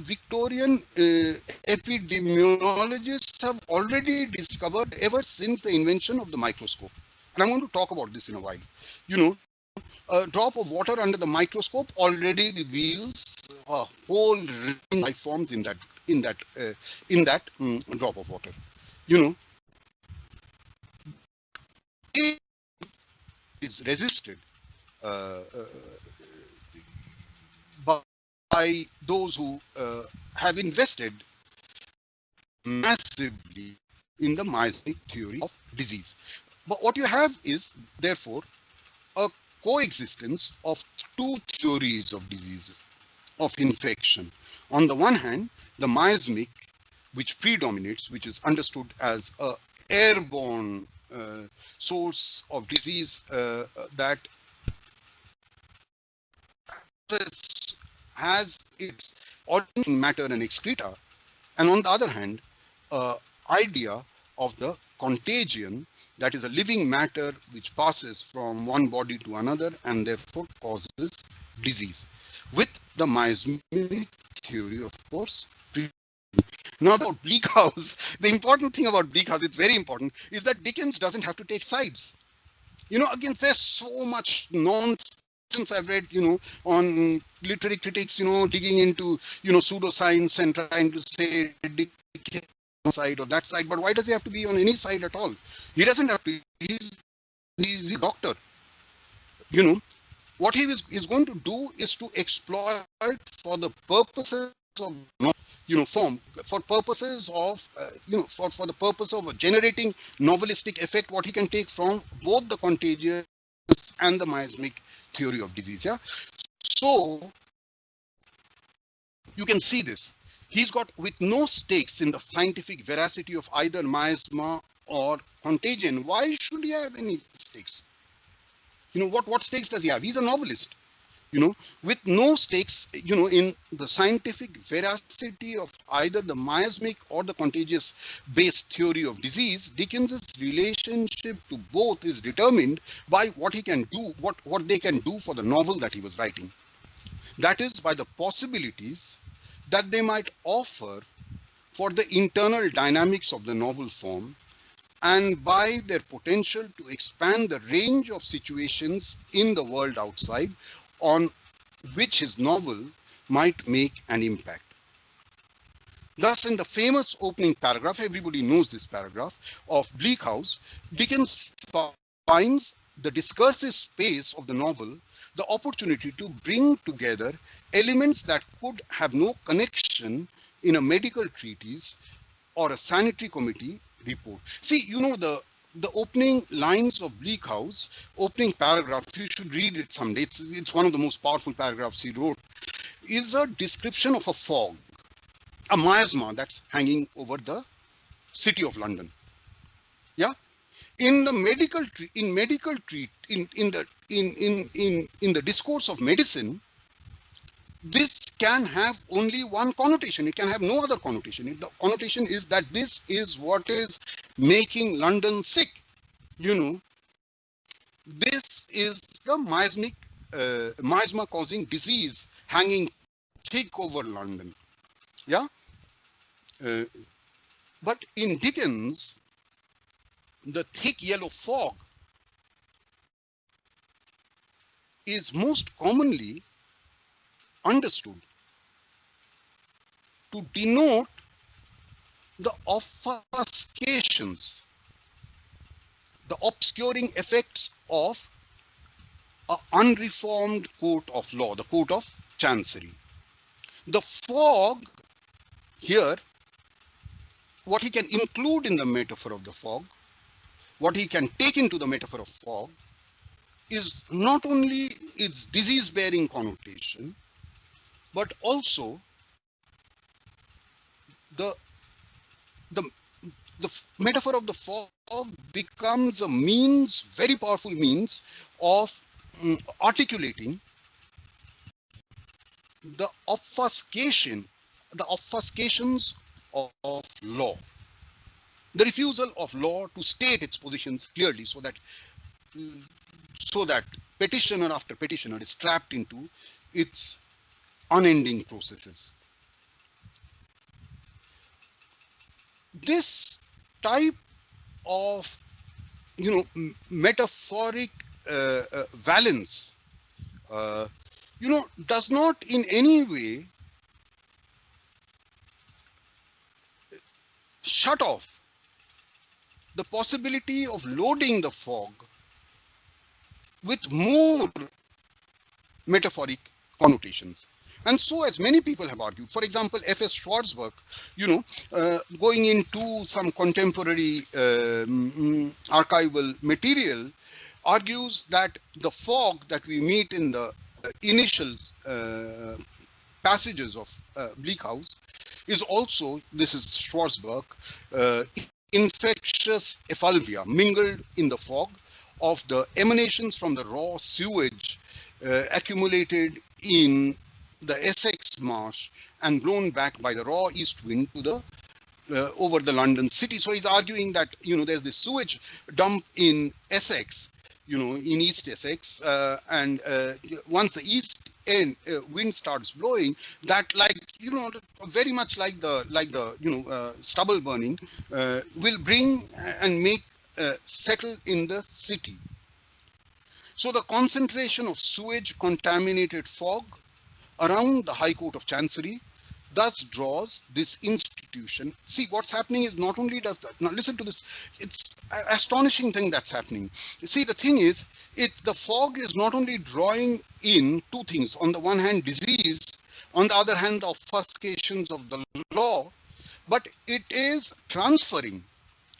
Victorian epidemiologists have already discovered ever since the invention of the microscope. And I'm going to talk about this in a while. You know, a drop of water under the microscope already reveals a whole range of life forms in that drop of water. You know, it is resisted by those who have invested massively in the miasmic theory of disease. But what you have is, therefore, a coexistence of two theories of diseases, of infection. On the one hand, the miasmic, which predominates, which is understood as a airborne source of disease that has its origin in matter and excreta, and on the other hand, idea of the contagion, that is a living matter which passes from one body to another and therefore causes disease, with the miasmic theory, of course. Now about Bleak House, the important thing about Bleak House, it's very important, is that Dickens doesn't have to take sides. Again, there's so much nonsense I've read, on literary critics, digging into, pseudoscience and trying to say Dickens side or that side. But why does he have to be on any side at all? He doesn't have to. He's a doctor. What he is going to do is to exploit for the purposes of form, for purposes of for the purpose of generating novelistic effect, what he can take from both the contagious and the miasmic theory of disease. Yeah, so you can see this. He's got, with no stakes in the scientific veracity of either miasma or contagion. Why should he have any stakes? What stakes does he have? He's a novelist. With no stakes, in the scientific veracity of either the miasmic or the contagious based theory of disease, Dickens's relationship to both is determined by what he can do, what they can do for the novel that he was writing. That is, by the possibilities that they might offer for the internal dynamics of the novel form, and by their potential to expand the range of situations in the world outside on which his novel might make an impact. Thus, in the famous opening paragraph, everybody knows this paragraph, of Bleak House, Dickens finds the discursive space of the novel the opportunity to bring together elements that could have no connection in a medical treatise or a sanitary committee report. See, the opening lines of Bleak House, opening paragraph, you should read it someday. It's one of the most powerful paragraphs he wrote, is a description of a fog, a miasma that's hanging over the city of London. Yeah, in the in the discourse of medicine, this can have only one connotation. It can have no other connotation. The connotation is that this is what is making London sick. This is the miasma causing disease hanging thick over London. Yeah. But in Dickens, the thick yellow fog is most commonly understood to denote the obfuscations, the obscuring effects of an unreformed court of law, the court of chancery. The fog here, what he can include in the metaphor of the fog, what he can take into the metaphor of fog, is not only its disease-bearing connotation, but also the metaphor of the fog becomes a means, very powerful means, of articulating the obfuscations of law, the refusal of law to state its positions clearly, so that petitioner after petitioner is trapped into its unending processes. This type of metaphoric valence does not in any way shut off the possibility of loading the fog with more metaphoric connotations. And so, as many people have argued, for example, F.S. Schwarzbach, going into some contemporary archival material, argues that the fog that we meet in the initial passages of Bleak House is also, this is Schwarzbach, infectious effluvia mingled in the fog of the emanations from the raw sewage accumulated in the Essex marsh and blown back by the raw east wind to the over the London city. So he's arguing that, there's this sewage dump in Essex, in East Essex, and once the east end wind starts blowing, that, like, very much like the stubble burning, will bring and make settle in the city. So the concentration of sewage contaminated fog around the High Court of Chancery thus draws this institution. See, what's happening is not only does that, now listen to this, it's an astonishing thing that's happening. See, the thing is, the fog is not only drawing in two things. On the one hand, disease, on the other hand, the obfuscations of the law, but it is transferring.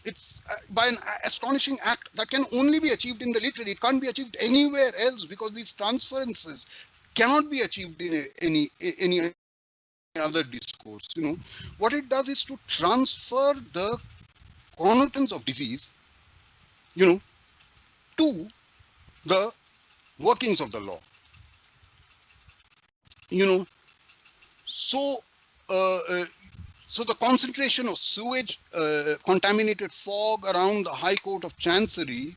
It's by an astonishing act that can only be achieved in the literary. It can't be achieved anywhere else, because these transferences cannot be achieved in any other discourse. What it does is to transfer the connotants of disease, to the workings of the law. So the concentration of sewage, contaminated fog around the High Court of Chancery,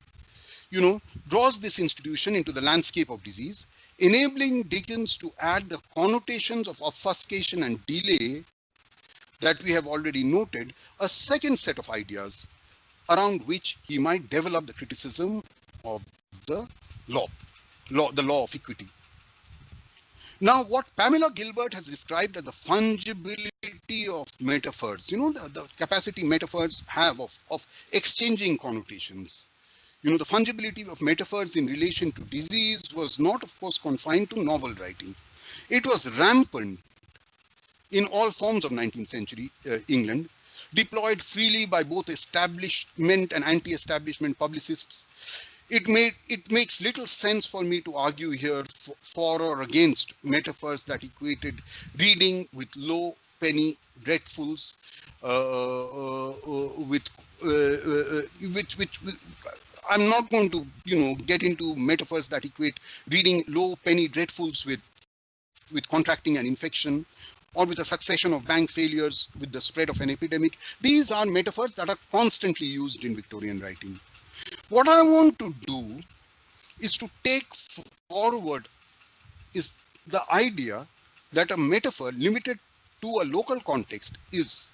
draws this institution into the landscape of disease, enabling Dickens to add the connotations of obfuscation and delay that we have already noted, a second set of ideas around which he might develop the criticism of the law of equity. Now, what Pamela Gilbert has described as the fungibility of metaphors, the capacity metaphors have of exchanging connotations. The fungibility of metaphors in relation to disease was not, of course, confined to novel writing. It was rampant in all forms of 19th century England, deployed freely by both establishment and anti-establishment publicists. It makes little sense for me to argue here for or against metaphors that equated reading with low penny dreadfuls, I'm not going to, get into metaphors that equate reading low penny dreadfuls with contracting an infection, or with a succession of bank failures with the spread of an epidemic. These are metaphors that are constantly used in Victorian writing. What I want to do is to take forward is the idea that a metaphor limited to a local context is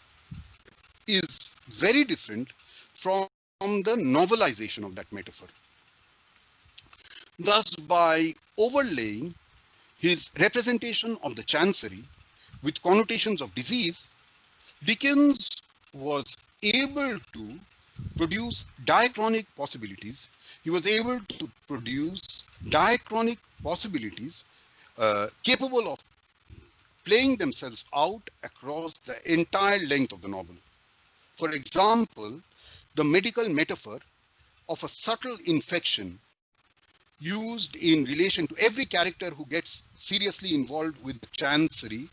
very different from the novelization of that metaphor. Thus, by overlaying his representation of the Chancery with connotations of disease, Dickens was able to produce diachronic possibilities. He was able to produce diachronic possibilities capable of playing themselves out across the entire length of the novel. For example, the medical metaphor of a subtle infection used in relation to every character who gets seriously involved with the Chancery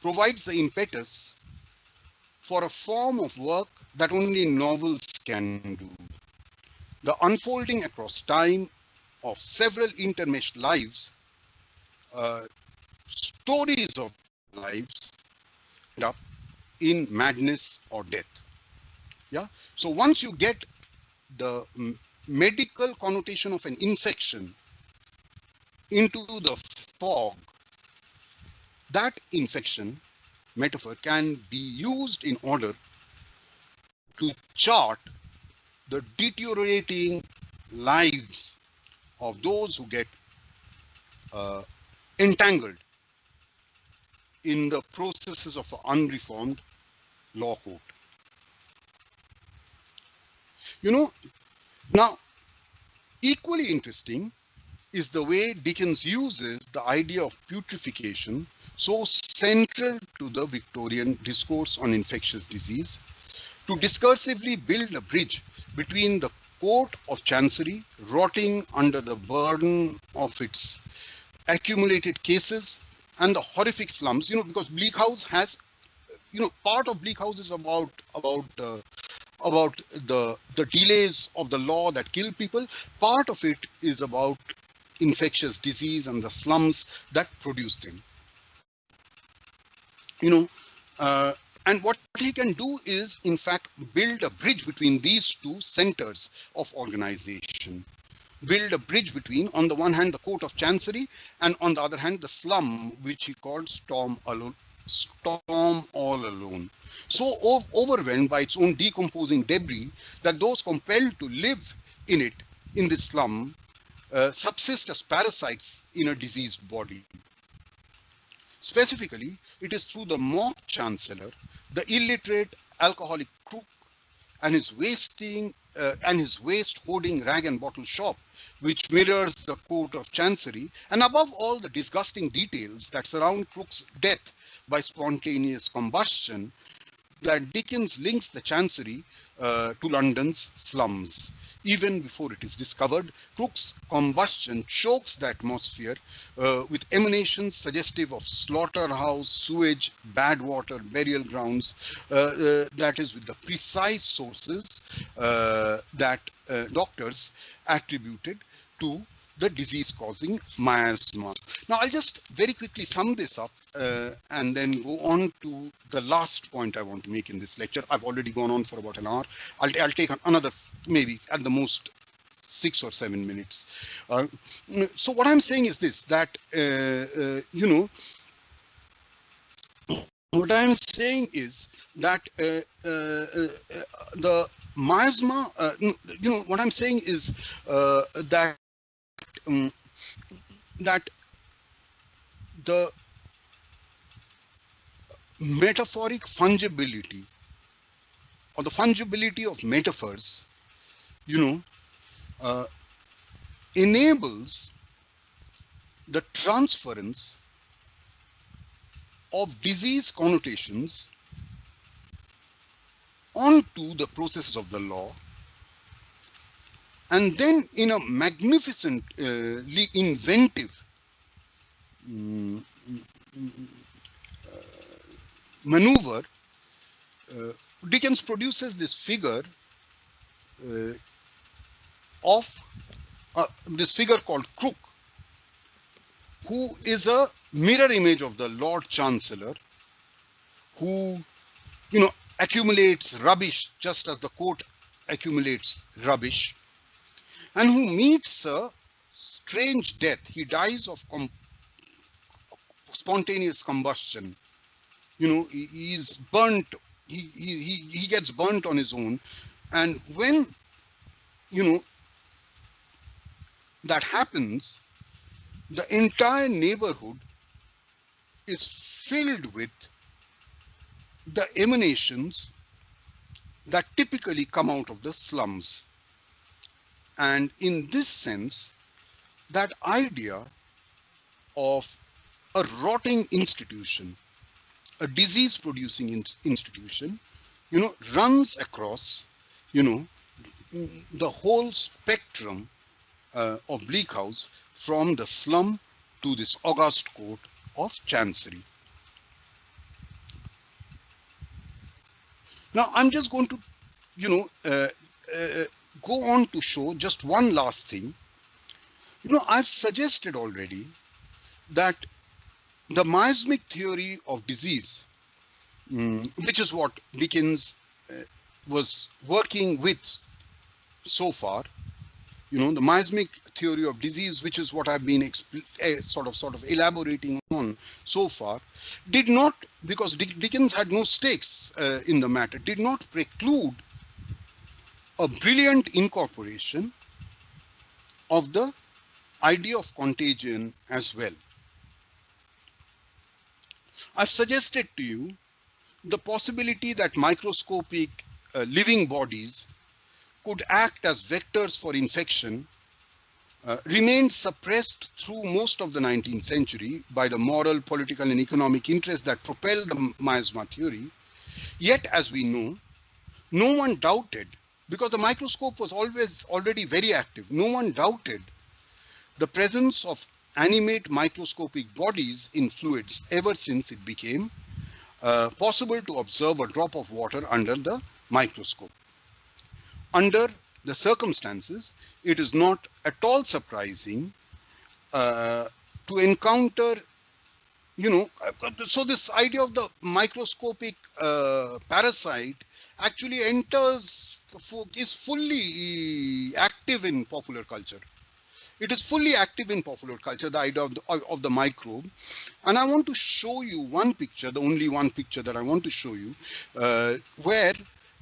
provides the impetus for a form of work that only novels can do. The unfolding across time of several intermeshed lives, stories of lives end up in madness or death. Yeah. So once you get the medical connotation of an infection into the fog, that infection metaphor can be used in order to chart the deteriorating lives of those who get entangled in the processes of an unreformed law court. Now, equally interesting is the way Dickens uses the idea of putrefaction, so central to the Victorian discourse on infectious disease, to discursively build a bridge between the Court of Chancery, rotting under the burden of its accumulated cases, and the horrific slums, because Bleak House has, part of Bleak House is about about the delays of the law that kill people. Part of it is about infectious disease and the slums that produce them. And what he can do is, in fact, build a bridge between these two centers of organization. Build a bridge between, on the one hand, the court of chancery, and on the other hand, the slum, which he called storm all alone. So overwhelmed by its own decomposing debris that those compelled to live in it, in this slum, subsist as parasites in a diseased body. Specifically, it is through the mock chancellor, the illiterate alcoholic crook, and his waste-hoarding rag and bottle shop, which mirrors the court of chancery, and above all the disgusting details that surround Crook's death by spontaneous combustion, that Dickens links the chancery to London's slums. Even before it is discovered, Crook's combustion chokes the atmosphere with emanations suggestive of slaughterhouse, sewage, bad water, burial grounds, that is, with the precise sources that doctors attributed to the disease-causing miasma. Now, I'll just very quickly sum this up and then go on to the last point I want to make in this lecture. I've already gone on for about an hour. I'll take another, maybe at the most, 6 or 7 minutes. So what I'm saying is this, that, what I'm saying is that the miasma, what I'm saying is that that the metaphoric fungibility or the fungibility of metaphors, enables the transference of disease connotations onto the processes of the law, and then in a magnificently inventive maneuver, Dickens produces this figure called Crook, who is a mirror image of the Lord Chancellor, who, accumulates rubbish just as the court accumulates rubbish, and who meets a strange death. He dies of spontaneous combustion. He is burnt. He gets burnt on his own, and when that happens, the entire neighborhood is filled with the emanations that typically come out of the slums. And in this sense, that idea of a rotting institution, a disease-producing institution, runs across, the whole spectrum of Bleak House, from the slum to this august court of chancery. Now, I'm just going to, go on to show just one last thing. I've suggested already that the miasmic theory of disease, which is what Dickens was working with so far, the miasmic theory of disease, which is what I've been sort of elaborating on so far, did not, because Dickens had no stakes in the matter, did not preclude a brilliant incorporation of the idea of contagion as well. I've suggested to you the possibility that microscopic living bodies could act as vectors for infection remained suppressed through most of the 19th century by the moral, political, and economic interests that propelled the miasma theory. Yet, as we know, no one doubted, because the microscope was already very active, no one doubted the presence of animate microscopic bodies in fluids ever since it became possible to observe a drop of water under the microscope. under the circumstances, it is not at all surprising to encounter, so this idea of the microscopic parasite actually is fully active in popular culture. It is fully active in popular culture, the idea of the microbe. And I want to show you one picture, the only one picture that I want to show you, where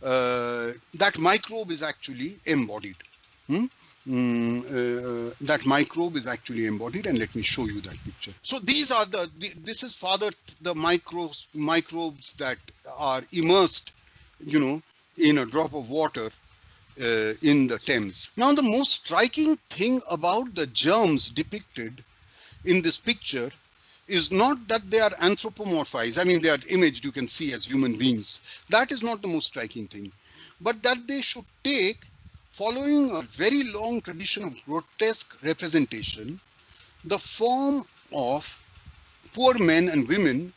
that microbe is actually embodied. That microbe is actually embodied, and let me show you that picture. So these are this is the microbes that are immersed, in a drop of water in the Thames. Now, the most striking thing about the germs depicted in this picture is not that they are anthropomorphized. I mean, they are imaged, you can see, as human beings. That is not the most striking thing, but that they should take, following a very long tradition of grotesque representation, the form of poor men and women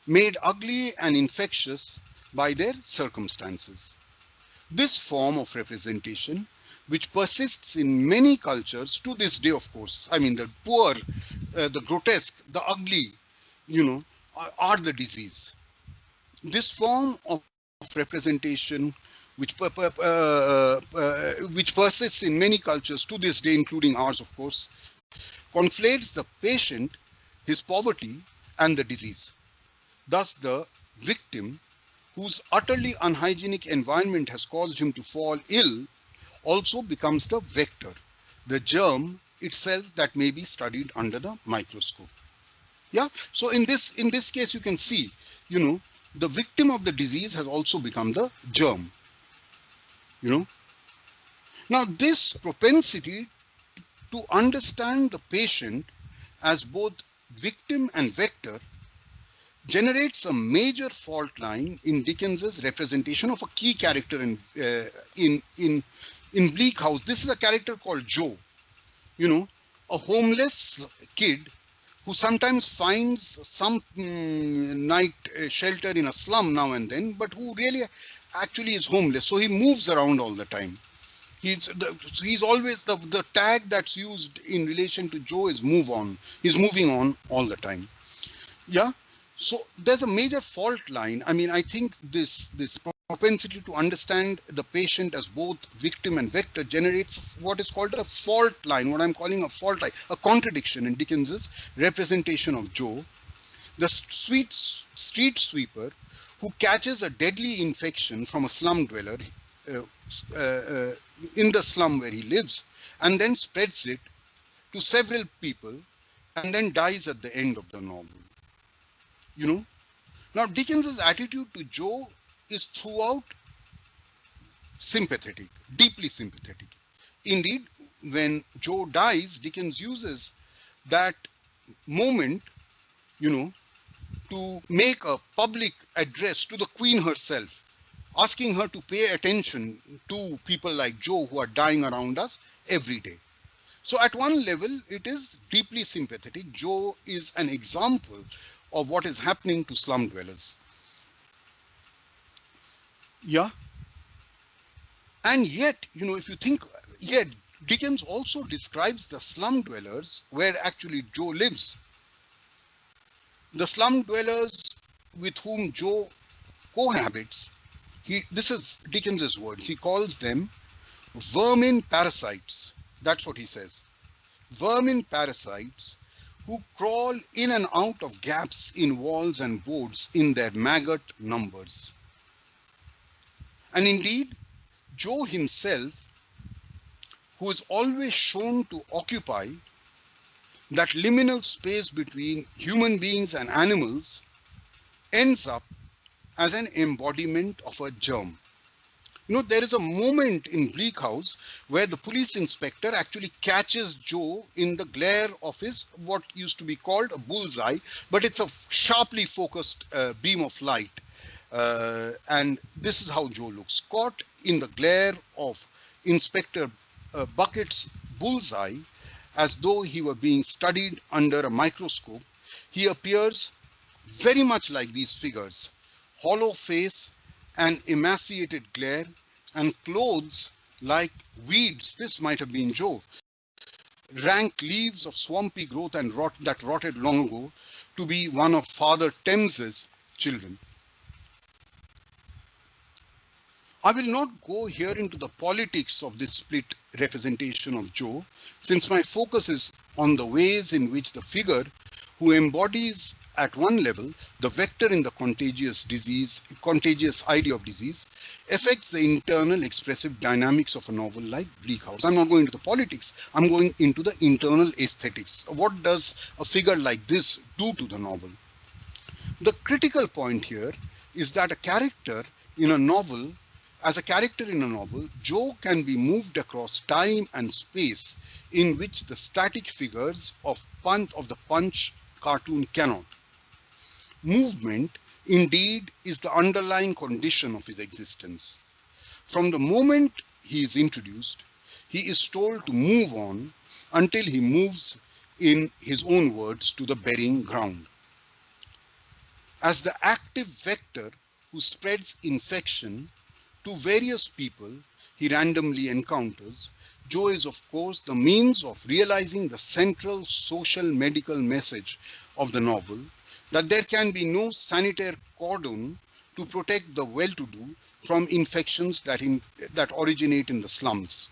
made ugly and infectious by their circumstances. This form of representation, which persists in many cultures to this day, of course, I mean, the poor, the grotesque, the ugly, are the disease. This form of representation, which persists in many cultures to this day, including ours, of course, conflates the patient, his poverty, and the disease. Thus, the victim, whose utterly unhygienic environment has caused him to fall ill, also becomes the vector, the germ itself that may be studied under the microscope. Yeah. So in this case, you can see, the victim of the disease has also become the germ. Now, this propensity to understand the patient as both victim and vector generates a major fault line in Dickens's representation of a key character in Bleak House. This is a character called Joe, a homeless kid who sometimes finds some night shelter in a slum now and then, but who really actually is homeless. So he moves around all the time. He's always the tag that's used in relation to Joe is move on. He's moving on all the time. Yeah. So there's a major fault line. I mean, I think this propensity to understand the patient as both victim and vector generates what is called a fault line, what I'm calling a fault line, a contradiction in Dickens's representation of Joe, the street sweeper who catches a deadly infection from a slum dweller in the slum where he lives, and then spreads it to several people and then dies at the end of the novel. Now Dickens's attitude to Joe is throughout sympathetic, deeply sympathetic. Indeed, when Joe dies, Dickens uses that moment, to make a public address to the Queen herself, asking her to pay attention to people like Joe who are dying around us every day. So at one level, it is deeply sympathetic. Joe is an example of what is happening to slum dwellers. Yeah. And yet, if you think, yet Dickens also describes the slum dwellers where actually Joe lives. The slum dwellers with whom Joe cohabits, this is Dickens's words, he calls them vermin parasites. That's what he says. Vermin parasites who crawl in and out of gaps in walls and boards in their maggot numbers. And indeed, Joe himself, who is always shown to occupy that liminal space between human beings and animals, ends up as an embodiment of a germ. There is a moment in Bleak House where the police inspector actually catches Joe in the glare of his, what used to be called a bullseye, but it's a sharply focused beam of light. And this is how Joe looks, caught in the glare of Inspector Bucket's bullseye, as though he were being studied under a microscope. He appears very much like these figures, hollow face and emaciated glare, and clothes Like weeds, this might have been Joe. Rank leaves of swampy growth and that rotted long ago to be one of Father Thames's children. I will not go here into the politics of this split representation of Joe, since my focus is on the ways in which the figure who embodies at one level the vector in the contagious idea of disease affects the internal expressive dynamics of a novel like Bleak House. I'm not going into the politics, I'm going into the internal aesthetics. What does a figure like this do to the novel? The critical point here is that a character in a novel Joe can be moved across time and space in which the static figures of the Punch cartoon cannot. Movement, indeed, is the underlying condition of his existence. From the moment he is introduced, he is told to move on until he moves, in his own words, to the burying ground. As the active vector who spreads infection to various people he randomly encounters, Joe is, of course, the means of realizing the central social medical message of the novel, that there can be no sanitary cordon to protect the well-to-do from infections that originate in the slums.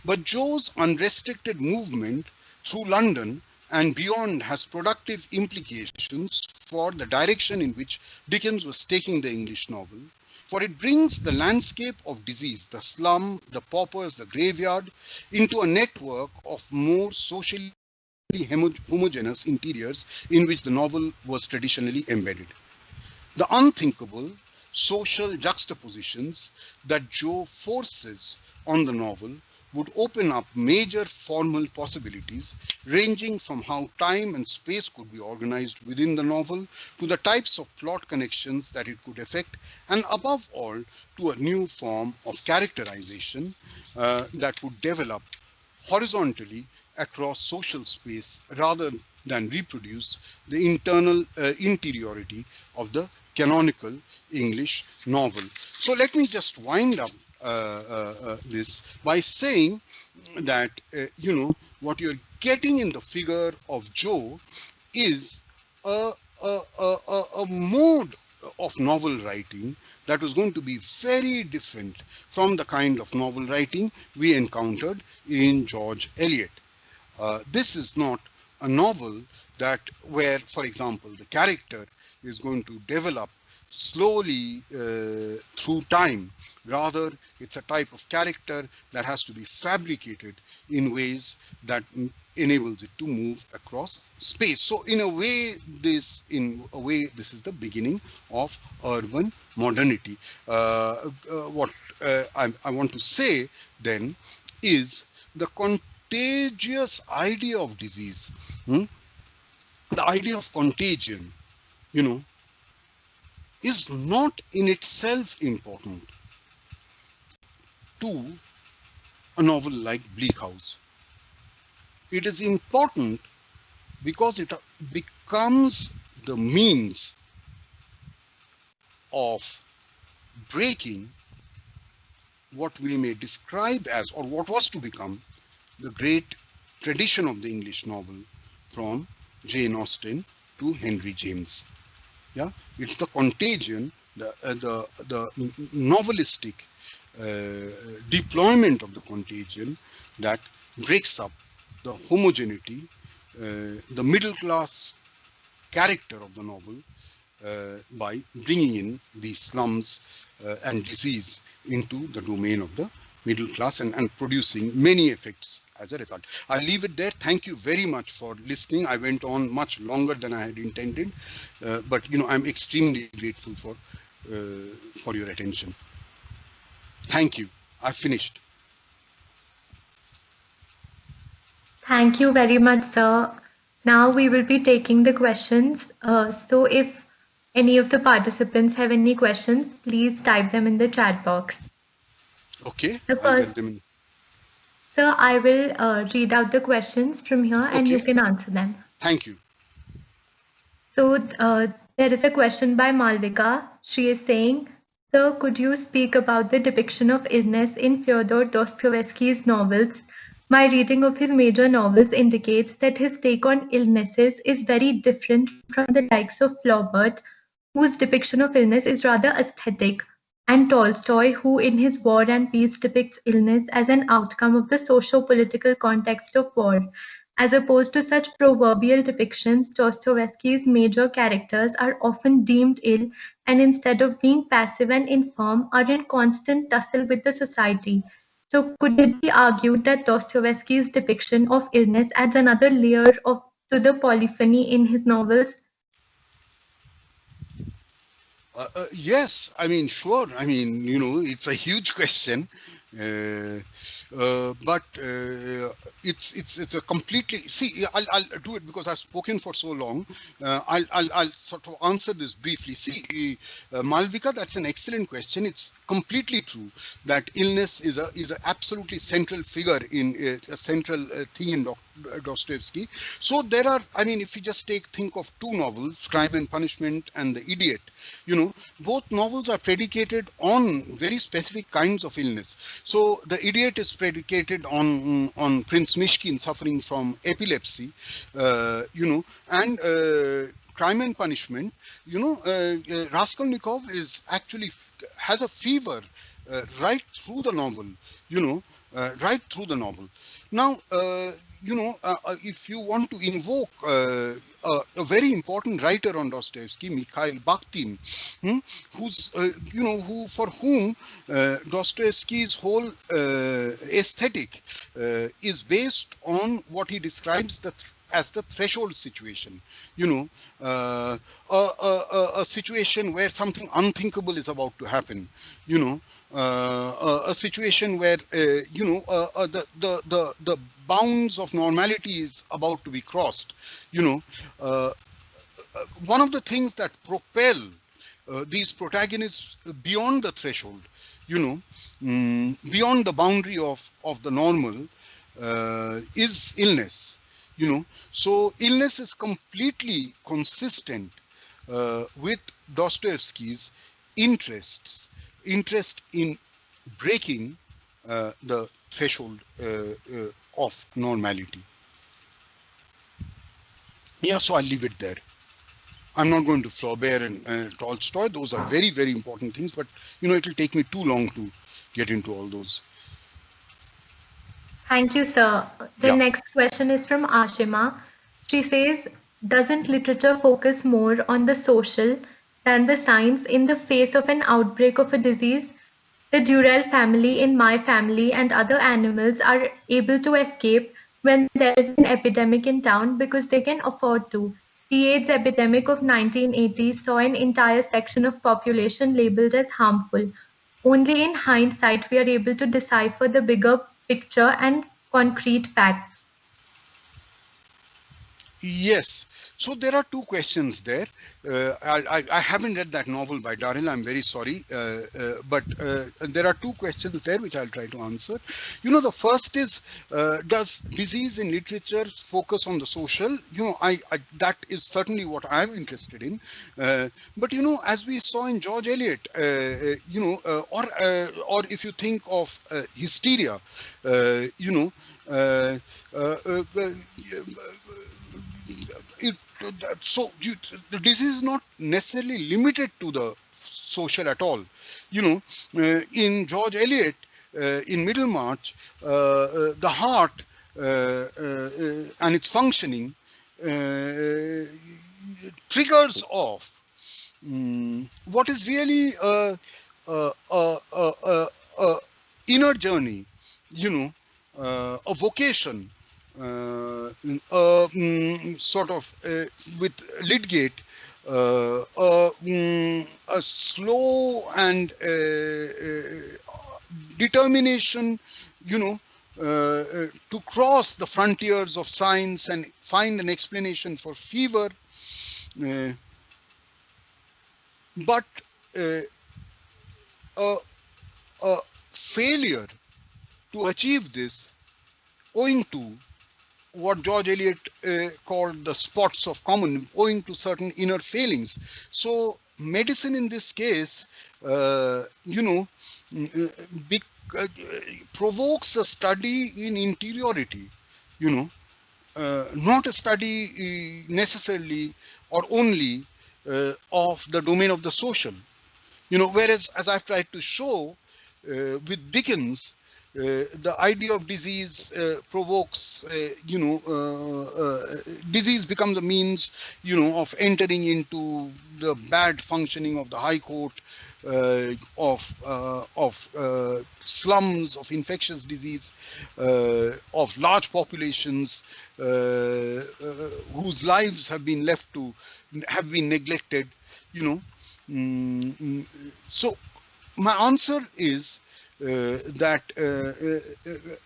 But Joe's unrestricted movement through London and beyond has productive implications for the direction in which Dickens was taking the English novel, for it brings the landscape of disease, the slum, the paupers, the graveyard, into a network of more socially homogeneous interiors in which the novel was traditionally embedded. The unthinkable social juxtapositions that Joe forces on the novel would open up major formal possibilities, ranging from how time and space could be organized within the novel to the types of plot connections that it could effect, and above all, to a new form of characterization that would develop horizontally across social space rather than reproduce the internal interiority of the canonical English novel. So let me just wind up this by saying that what you're getting in the figure of Joe is a mode of novel writing that was going to be very different from the kind of novel writing we encountered in George Eliot. This is not a novel where, for example, the character is going to develop slowly through time. Rather, it's a type of character that has to be fabricated in ways that enables it to move across space. So in a way, this is the beginning of urban modernity. What I want to say then is the contagious idea of disease, the idea of contagion, is not in itself important to a novel like Bleak House. It is important because it becomes the means of breaking what we may describe as, or what was to become, the great tradition of the English novel from Jane Austen to Henry James. Yeah, it's the contagion, the novelistic deployment of the contagion that breaks up the homogeneity, the middle class character of the novel by bringing in the slums and disease into the domain of the middle class and producing many effects as a result. I'll leave it there. Thank you very much for listening. I went on much longer than I had intended, but I'm extremely grateful for your attention. Thank you. I've finished. Thank you very much, sir. Now we will be taking the questions. So if any of the participants have any questions, please type them in the chat box. Okay. Sir, I will read out the questions from here and you can answer them. Thank you. So there is a question by Malvika. She is saying, Sir, could you speak about the depiction of illness in Fyodor Dostoevsky's novels? My reading of his major novels indicates that his take on illnesses is very different from the likes of Flaubert, whose depiction of illness is rather aesthetic, and Tolstoy, who in his War and Peace depicts illness as an outcome of the socio-political context of war. As opposed to such proverbial depictions, Dostoevsky's major characters are often deemed ill and instead of being passive and infirm are in constant tussle with the society. So could it be argued that Dostoevsky's depiction of illness adds another layer to the polyphony in his novels? Yes, I mean, sure. I mean, it's a huge question. But it's a completely, see, I'll do it because I've spoken for so long. I'll sort of answer this briefly. See, Malvika, that's an excellent question. It's completely true that illness is a absolutely central figure in a central thing in Dostoevsky. So there are, I mean, if you just think of two novels, Crime and Punishment and The Idiot, both novels are predicated on very specific kinds of illness. So The Idiot is predicated on Prince Mishkin suffering from epilepsy, and Crime and Punishment, Raskolnikov is actually has a fever right through the novel, right through the novel. Now, if you want to invoke a very important writer on Dostoevsky, Mikhail Bakhtin, for whom Dostoevsky's whole aesthetic is based on what he describes as the threshold situation, a situation where something unthinkable is about to happen, a situation where the bounds of normality is about to be crossed. One of the things that propel these protagonists beyond the threshold, beyond the boundary of the normal, is illness. So illness is completely consistent with Dostoevsky's interest in breaking the threshold of normality. Yeah, so I'll leave it there. I'm not going to Flaubert and Tolstoy. Those are very, very important things, but it'll take me too long to get into all those. Thank you, sir. The next question is from Ashima. She says, doesn't literature focus more on the social than the science in the face of an outbreak of a disease? The Durrell family in My Family and other animals are able to escape when there is an epidemic in town because they can afford to. The AIDS epidemic of 1980 saw an entire section of population labeled as harmful. Only in hindsight we are able to decipher the bigger picture and concrete facts. Yes. So there are two questions there. I haven't read that novel by Darrell, I'm very sorry, but there are two questions there which I'll try to answer. The first is, does disease in literature focus on the social? That is certainly what I'm interested in. But as we saw in George Eliot, or if you think of hysteria, the disease is not necessarily limited to the social at all. In George Eliot, in Middlemarch, the heart and its functioning triggers off what is really a inner journey, a vocation. Sort of with Lydgate, a slow and determination, to cross the frontiers of science and find an explanation for fever, but a failure to achieve this owing to what George Eliot called the spots of common, owing to certain inner failings. So medicine in this case, you know, big, provokes a study in interiority, you know, not a study necessarily or only of the domain of the social, you know, whereas as I've tried to show with Dickens, the idea of disease provokes, you know, disease becomes a means, you know, of entering into the bad functioning of the high court, of slums, of infectious disease, of large populations whose lives have been neglected, you know. So my answer is that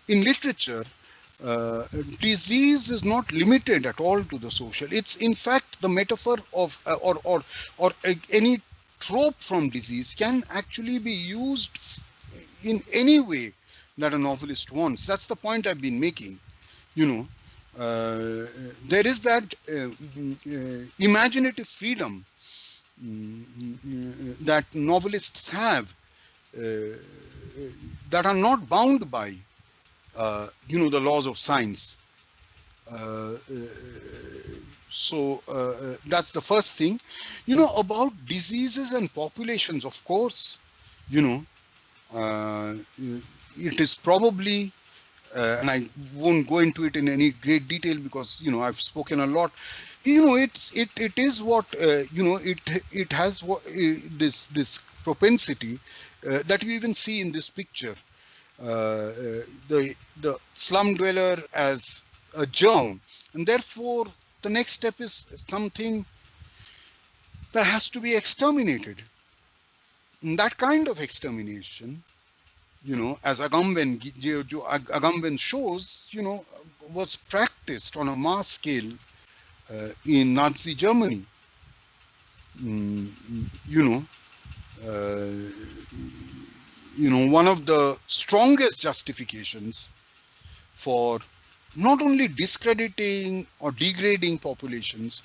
in literature, disease is not limited at all to the social. It's in fact the metaphor of or any trope from disease can actually be used in any way that a novelist wants. That's the point I've been making. You know, there is that imaginative freedom that novelists have, that are not bound by, you know, the laws of science. So that's the first thing. You know, about diseases and populations, of course, you know, it is probably, and I won't go into it in any great detail because, you know, I've spoken a lot. You know, it is what, you know, it has what, this propensity that you even see in this picture, the slum dweller as a germ, and therefore the next step is something that has to be exterminated. And that kind of extermination, you know, as Agamben shows, you know, was practiced on a mass scale in Nazi Germany. You know, one of the strongest justifications for not only discrediting or degrading populations,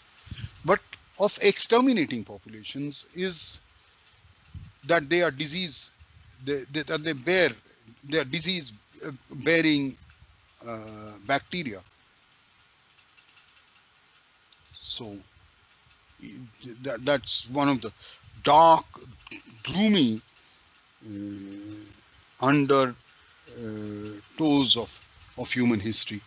but of exterminating populations is that they are disease, that they are disease bearing bacteria. So that's one of the dark, gloomy under toes of human history.